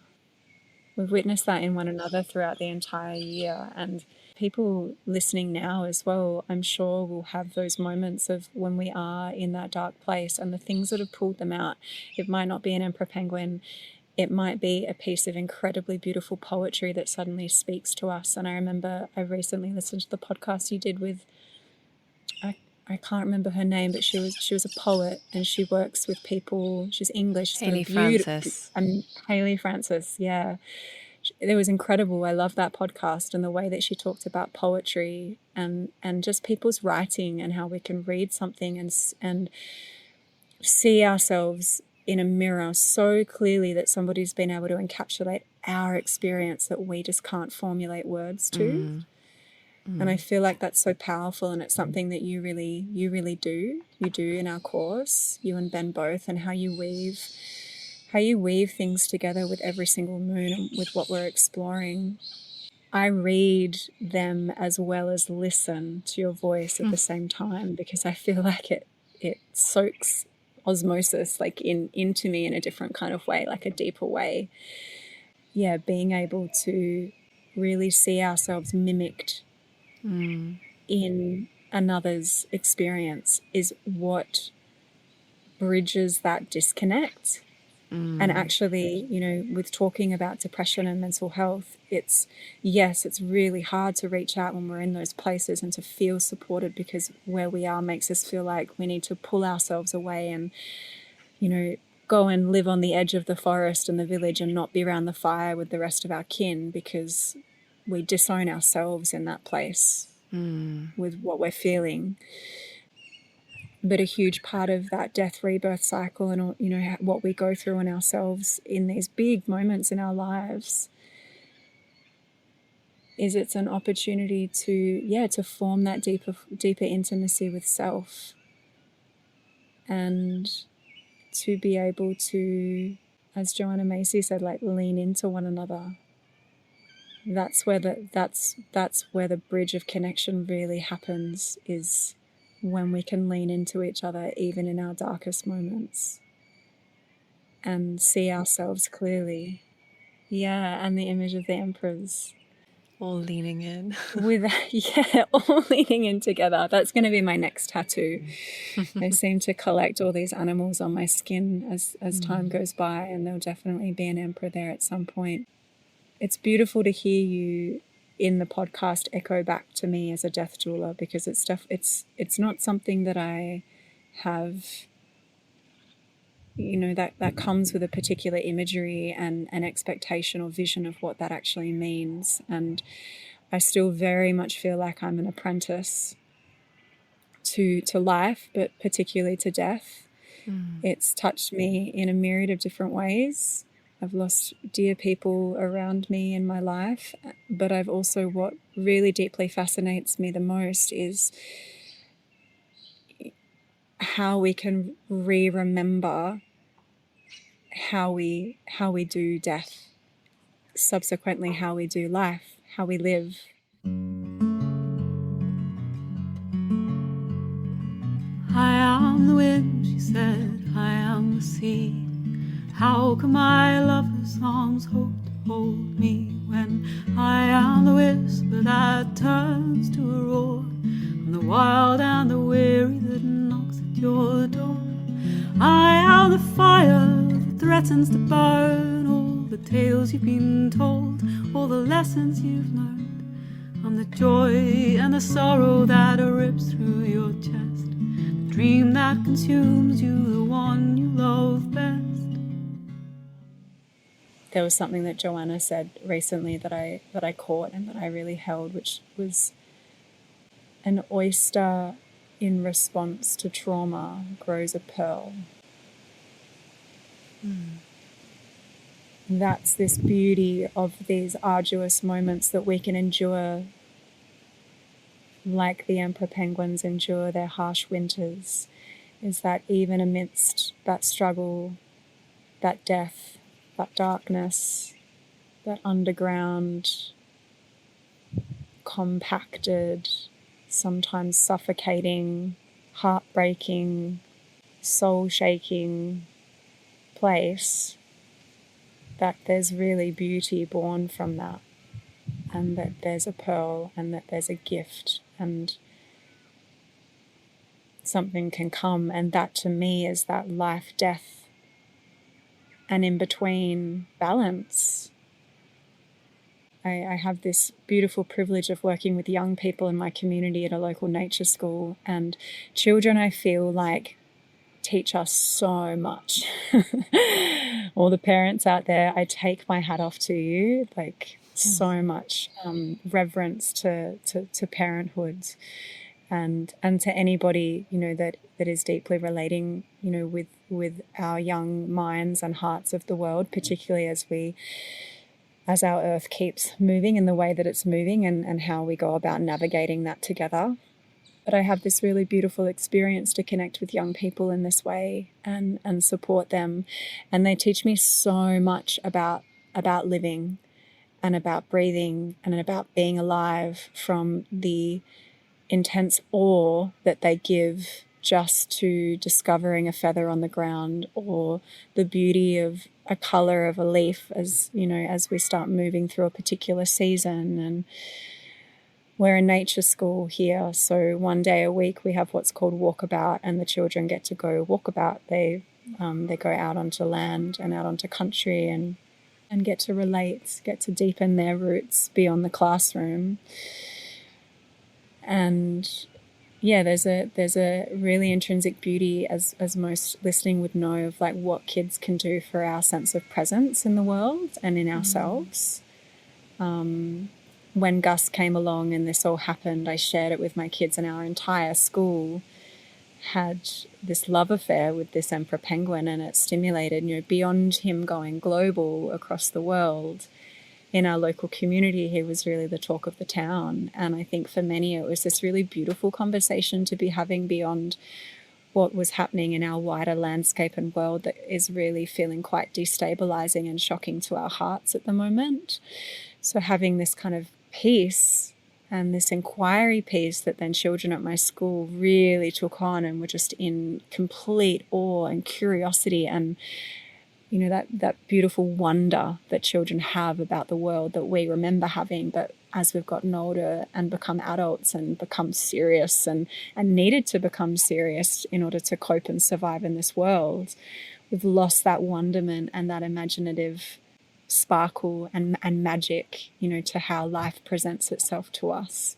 We've witnessed that in one another throughout the entire year, and people listening now as well, I'm sure, will have those moments of when we are in that dark place, and the things that have pulled them out. It might not be an emperor penguin. It might be a piece of incredibly beautiful poetry that suddenly speaks to us. And I remember I recently listened to the podcast you did with, I can't remember her name, but she was a poet, and she works with people. She's English. Haley Francis. Haley Francis, yeah. It was incredible. I love that podcast, and the way that she talked about poetry and just people's writing, and how we can read something and see ourselves in a mirror so clearly that somebody's been able to encapsulate our experience that we just can't formulate words to. And I feel like that's so powerful, and it's something that you really do. You do in our course, you and Ben both, and how you weave things together with every single moon and with what we're exploring. I read them as well as listen to your voice at the same time, because I feel like it soaks osmosis like into me in a different kind of way, like a deeper way. Yeah, being able to really see ourselves mimicked in another's experience is what bridges that disconnect. And actually, you know, with talking about depression and mental health, it's really hard to reach out when we're in those places and to feel supported, because where we are makes us feel like we need to pull ourselves away and, you know, go and live on the edge of the forest and the village and not be around the fire with the rest of our kin, because we disown ourselves in that place with what we're feeling. But a huge part of that death rebirth cycle, and, you know, what we go through in ourselves in these big moments in our lives, is it's an opportunity to form that deeper intimacy with self, and to be able to, as Joanna Macy said, like, lean into one another. That's where the bridge of connection really happens, is when we can lean into each other even in our darkest moments and see ourselves clearly. Yeah, and the image of the emperors. All leaning in. All leaning in together. That's going to be my next tattoo. I seem to collect all these animals on my skin as time goes by, and there'll definitely be an emperor there at some point. It's beautiful to hear you in the podcast echo back to me as a death doula, because it's not something that I have, you know, that comes with a particular imagery and an expectation or vision of what that actually means. And I still very much feel like I'm an apprentice to life, but particularly to death. It's touched me in a myriad of different ways. I've lost dear people around me in my life, but I've also, what really deeply fascinates me the most is how we can remember how we do death, subsequently how we do life, how we live. I am the wind, she said, I am the sea. How can my lover's arms hope to hold me when I am the whisper that turns to a roar? I'm the wild and the weary that knocks at your door. I am the fire that threatens to burn all the tales you've been told, all the lessons you've learned. I'm the joy and the sorrow that rips through your chest, the dream that consumes you, the one you love best. There was something that Joanna said recently that I caught and that I really held, which was, an oyster in response to trauma grows a pearl. That's this beauty of these arduous moments that we can endure, like the emperor penguins endure their harsh winters, is that even amidst that struggle, that death, that darkness, that underground, compacted, sometimes suffocating, heartbreaking, soul-shaking place, that there's really beauty born from that, and that there's a pearl, and that there's a gift, and something can come. And that to me is that life, death, and in between balance. I have this beautiful privilege of working with young people in my community at a local nature school, and children, I feel like, teach us so much. All the parents out there, I take my hat off to you, like so much reverence to parenthood, and to anybody, you know, that is deeply relating, you know, with our young minds and hearts of the world, particularly as our earth keeps moving in the way that it's moving, and how we go about navigating that together. But I have this really beautiful experience to connect with young people in this way and support them. And they teach me so much about living and about breathing and about being alive, from the intense awe that they give just to discovering a feather on the ground, or the beauty of a color of a leaf, as you know, as we start moving through a particular season. And we're a nature school here, so one day a week we have what's called walkabout, and the children get to go walkabout. They go out onto land and out onto country, and get to relate, get to deepen their roots beyond the classroom. And yeah, there's a really intrinsic beauty, as most listening would know, of like what kids can do for our sense of presence in the world and in ourselves. When Gus came along and this all happened, I shared it with my kids, and our entire school had this love affair with this emperor penguin, and it stimulated, you know, beyond him going global across the world. In our local community, he was really the talk of the town. And I think for many, it was this really beautiful conversation to be having beyond what was happening in our wider landscape and world that is really feeling quite destabilizing and shocking to our hearts at the moment. So having this kind of peace and this inquiry piece that then children at my school really took on and were just in complete awe and curiosity, and you know, that beautiful wonder that children have about the world that we remember having, but as we've gotten older and become adults and become serious and needed to become serious in order to cope and survive in this world, we've lost that wonderment and that imaginative sparkle and magic, you know, to how life presents itself to us.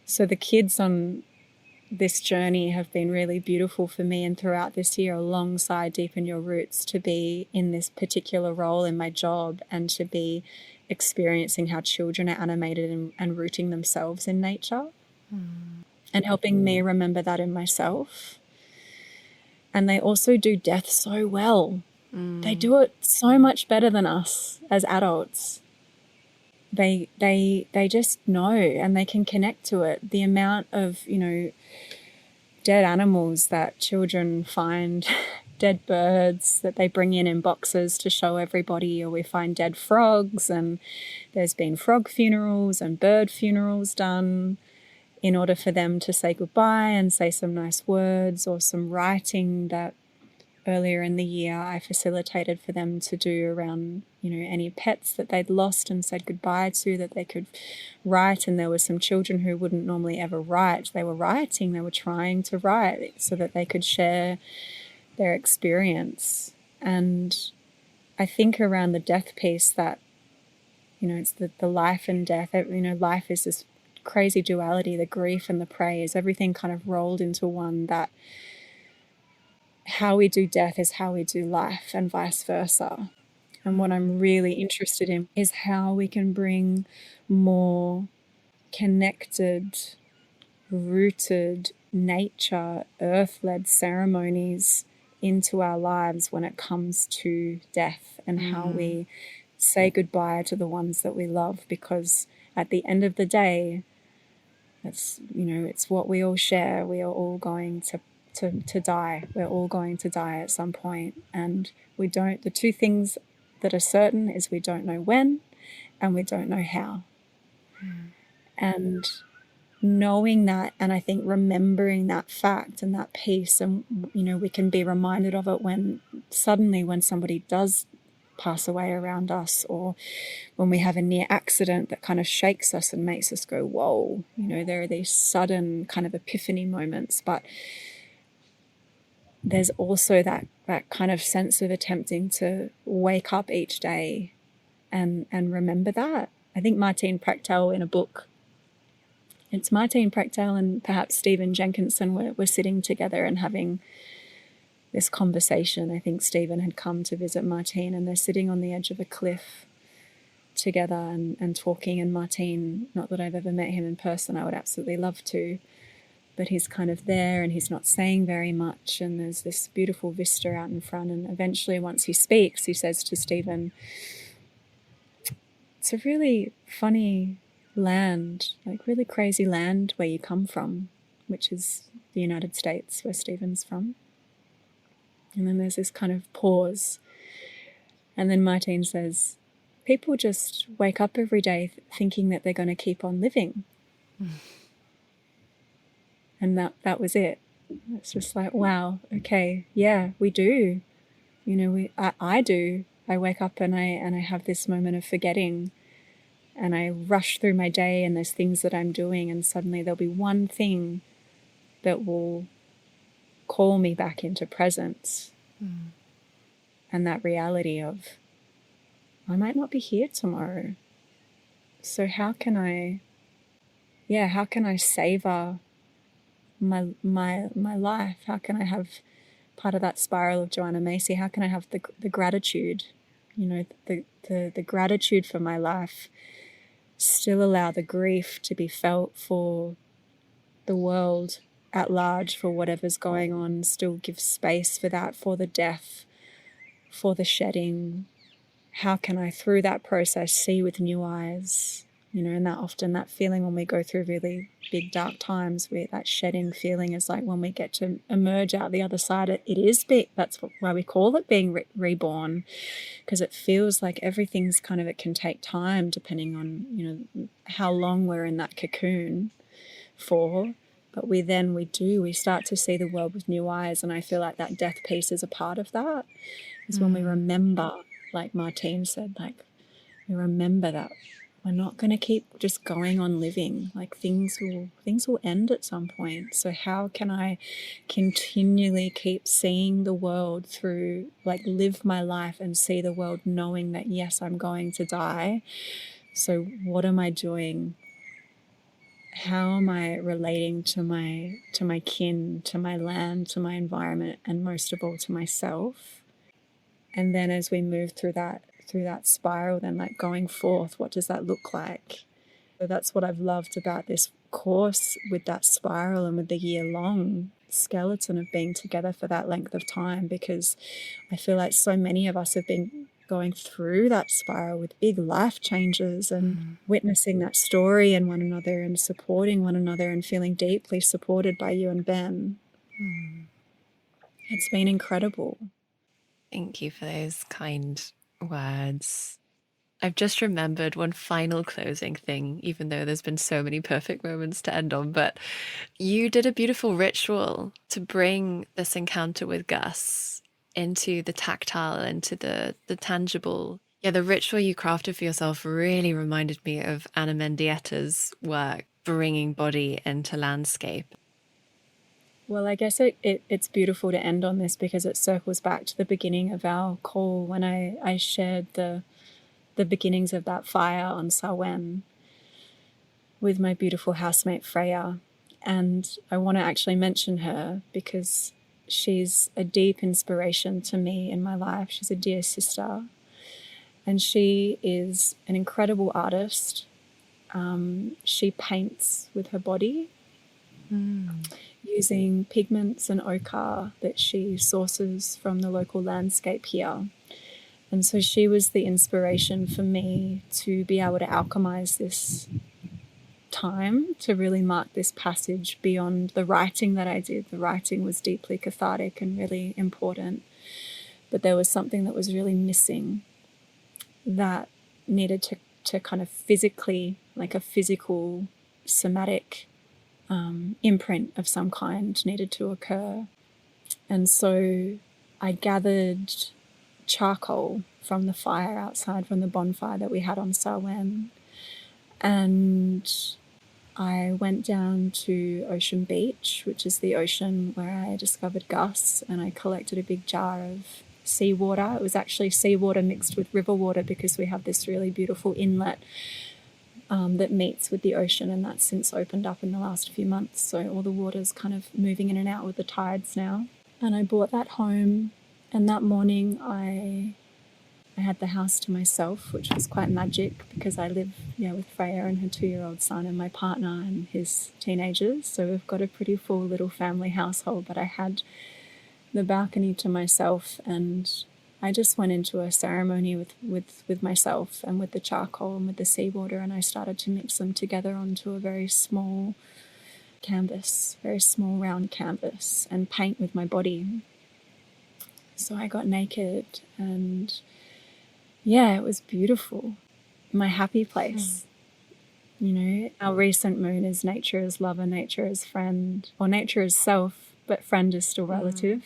So the kids on this journey have been really beautiful for me, and throughout this year, alongside Deepen Your Roots, to be in this particular role in my job and to be experiencing how children are animated and rooting themselves in nature, and helping me remember that in myself. And they also do death so well. They do it so much better than us as adults. They just know, and they can connect to it. The amount of, dead animals that children find, dead birds that they bring in boxes to show everybody, or we find dead frogs, and there's been frog funerals and bird funerals done in order for them to say goodbye and say some nice words, or some writing that earlier in the year I facilitated for them to do around, any pets that they'd lost and said goodbye to, that they could write. And there were some children who wouldn't normally ever write. They were writing, they were trying to write so that they could share their experience. And I think around the death piece that, it's the life and death. Life is this crazy duality, the grief and the praise, everything kind of rolled into one, that how we do death is how we do life, and vice versa. And what I'm really interested in is how we can bring more connected, rooted, nature, earth-led ceremonies into our lives when it comes to death, and how we say goodbye to the ones that we love. Because at the end of the day, it's what we all share. We are all going to die. We're all going to die at some point. And the two things that are certain is we don't know when, and we don't know how. And knowing that, and I think remembering that fact and that piece, and we can be reminded of it when somebody does pass away around us, or when we have a near accident that kind of shakes us and makes us go, whoa, there are these sudden kind of epiphany moments. But there's also that kind of sense of attempting to wake up each day and remember that. I think Martine Prechtel in a book, it's Martine Prechtel and perhaps Stephen Jenkinson were sitting together and having this conversation. I think Stephen had come to visit Martine, and they're sitting on the edge of a cliff together and talking. And Martine, not that I've ever met him in person, I would absolutely love to, but he's kind of there and he's not saying very much, and there's this beautiful vista out in front. And eventually, once he speaks, he says to Stephen, it's a really funny land, like really crazy land where you come from, which is the United States, where Stephen's from. And then there's this kind of pause. And then Martine says, people just wake up every day thinking that they're going to keep on living. And that was it. It's just like, wow, okay, yeah, we do. I do. I wake up and I have this moment of forgetting, and I rush through my day, and there's things that I'm doing, and suddenly there'll be one thing that will call me back into presence. And that reality of, I might not be here tomorrow. So how can I savor my life? How can I have part of that spiral of Joanna Macy? How can I have the gratitude, the gratitude for my life, still allow the grief to be felt for the world at large, for whatever's going on, still give space for that, for the death, for the shedding? How can I, through that process, see with new eyes? And that often, that feeling when we go through really big dark times, where that shedding feeling is like when we get to emerge out the other side, it is big. That's why we call it being reborn, because it feels like everything's kind of, it can take time depending on, how long we're in that cocoon for. But we start to see the world with new eyes. And I feel like that death piece is a part of that, is when we remember, like Martine said, like we remember that we're not going to keep just going on living. Like things will end at some point. So how can I continually keep seeing the world through, like live my life and see the world knowing that, yes, I'm going to die. So what am I doing? How am I relating to my kin, to my land, to my environment, and most of all to myself? And then as we move through that spiral, then like going forth, what does that look like? So that's what I've loved about this course, with that spiral and with the year long, skeleton of being together for that length of time, because I feel like so many of us have been going through that spiral with big life changes and witnessing that story in one another and supporting one another and feeling deeply supported by you and Ben. It's been incredible. Thank you for those kind words. I've just remembered one final closing thing, even though there's been so many perfect moments to end on, but you did a beautiful ritual to bring this encounter with Gus into the tactile, into the tangible. Yeah, the ritual you crafted for yourself really reminded me of Anna Mendietta's work, bringing body into landscape. Well, I guess it's beautiful to end on this because it circles back to the beginning of our call when I shared the beginnings of that fire on Samhain with my beautiful housemate Freya. And I want to actually mention her because she's a deep inspiration to me in my life. She's a dear sister. And she is an incredible artist. She paints with her body using pigments and ochre that she sources from the local landscape here. And so she was the inspiration for me to be able to alchemize this time, to really mark this passage beyond the writing that I did. The writing was deeply cathartic and really important, but there was something that was really missing that needed to kind of physically, like a physical somatic imprint of some kind needed to occur. And so I gathered charcoal from the fire outside, from the bonfire that we had on Samhain, and I went down to Ocean Beach, which is the ocean where I discovered Gus, and I collected a big jar of seawater. It was actually seawater mixed with river water because we have this really beautiful inlet that meets with the ocean, and that's since opened up in the last few months. So all the water's kind of moving in and out with the tides now. And I brought that home, and that morning I had the house to myself, which was quite magic because I live with Freya and her 2-year-old son and my partner and his teenagers. So we've got a pretty full little family household, but I had the balcony to myself, and I just went into a ceremony with myself and with the charcoal and with the seawater, and I started to mix them together onto a very small canvas, very small round canvas, and paint with my body. So I got naked, and it was beautiful. My happy place. Our recent moon is nature as lover, nature as friend, or nature as self, but friend is still relative.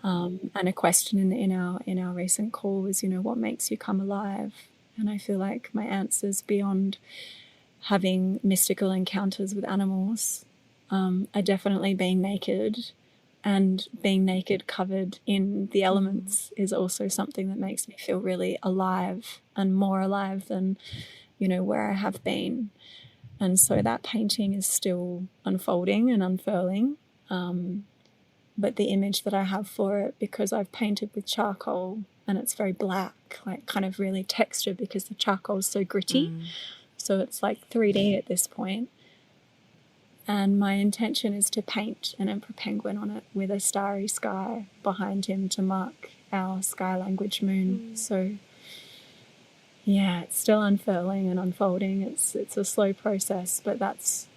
And a question in our recent call was, what makes you come alive? And I feel like my answers beyond having mystical encounters with animals are definitely being naked, and being naked covered in the elements is also something that makes me feel really alive, and more alive than, where I have been. And so that painting is still unfolding and unfurling. But the image that I have for it, because I've painted with charcoal and it's very black, like kind of really textured because the charcoal is so gritty. So it's like 3D at this point. And my intention is to paint an emperor penguin on it with a starry sky behind him to mark our sky language moon. So it's still unfurling and unfolding. It's a slow process, but that's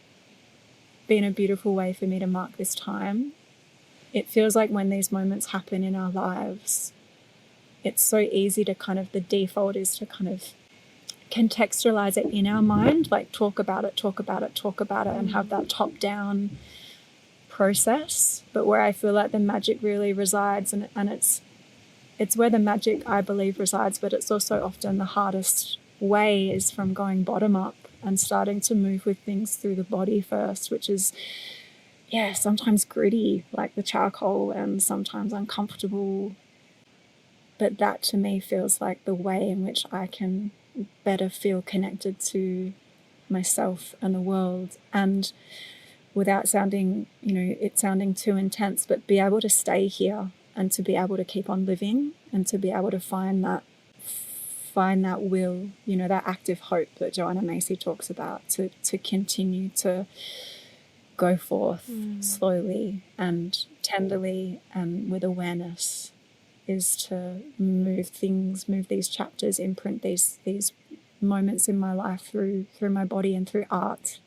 been a beautiful way for me to mark this time. It feels like when these moments happen in our lives, it's so easy to the default is to kind of contextualize it in our mind, like talk about it, and have that top-down process. But where I feel like the magic really resides, and it's where the magic, I believe, resides, but it's also often the hardest way, is from going bottom up and starting to move with things through the body first, which is sometimes gritty, like the charcoal, and sometimes uncomfortable. But that to me feels like the way in which I can better feel connected to myself and the world, and without sounding, it sounding too intense, but be able to stay here and to be able to keep on living, and to be able to find that will, that active hope that Joanna Macy talks about, to continue to go forth slowly and tenderly and with awareness is to move these chapters, imprint these moments in my life through my body and through art.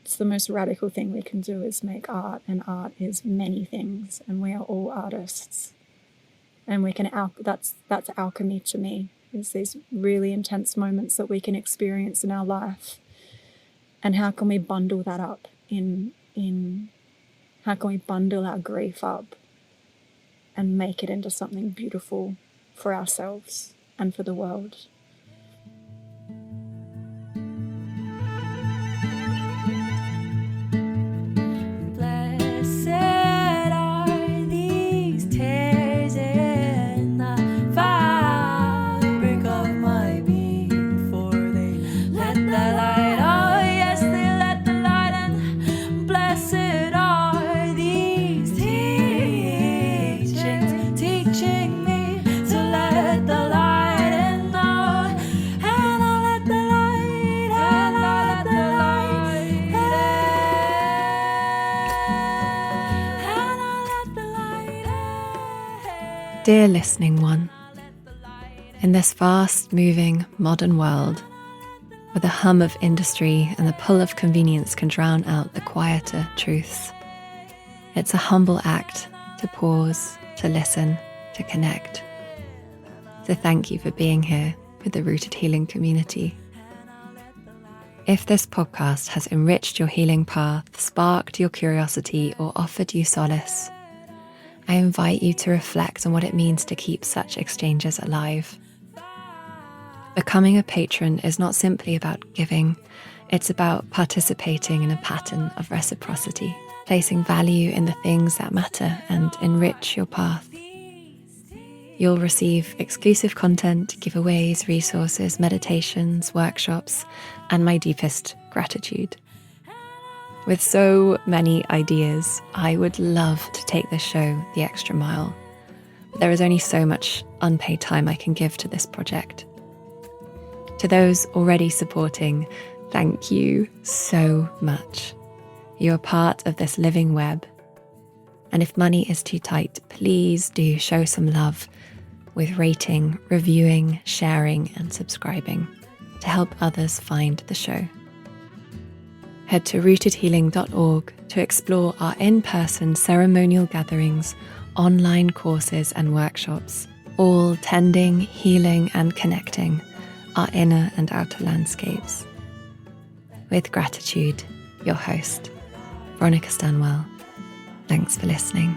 It's the most radical thing we can do is make art, and art is many things, and we are all artists. And we can that's alchemy to me, is these really intense moments that we can experience in our life. And how can we bundle that up in how can we bundle our grief up and make it into something beautiful for ourselves and for the world? Dear listening one, in this fast-moving modern world, where the hum of industry and the pull of convenience can drown out the quieter truths, it's a humble act to pause, to listen, to connect. So thank you for being here with the Rooted Healing community. If this podcast has enriched your healing path, sparked your curiosity, or offered you solace, I invite you to reflect on what it means to keep such exchanges alive. Becoming a patron is not simply about giving, it's about participating in a pattern of reciprocity, placing value in the things that matter and enrich your path. You'll receive exclusive content, giveaways, resources, meditations, workshops, and my deepest gratitude. With so many ideas, I would love to take this show the extra mile, but there is only so much unpaid time I can give to this project. To those already supporting, thank you so much. You are part of this living web. And if money is too tight, please do show some love with rating, reviewing, sharing, and subscribing to help others find the show. Head to rootedhealing.org to explore our in-person ceremonial gatherings, online courses and workshops, all tending, healing and connecting our inner and outer landscapes. With gratitude, your host, Veronica Stanwell. Thanks for listening.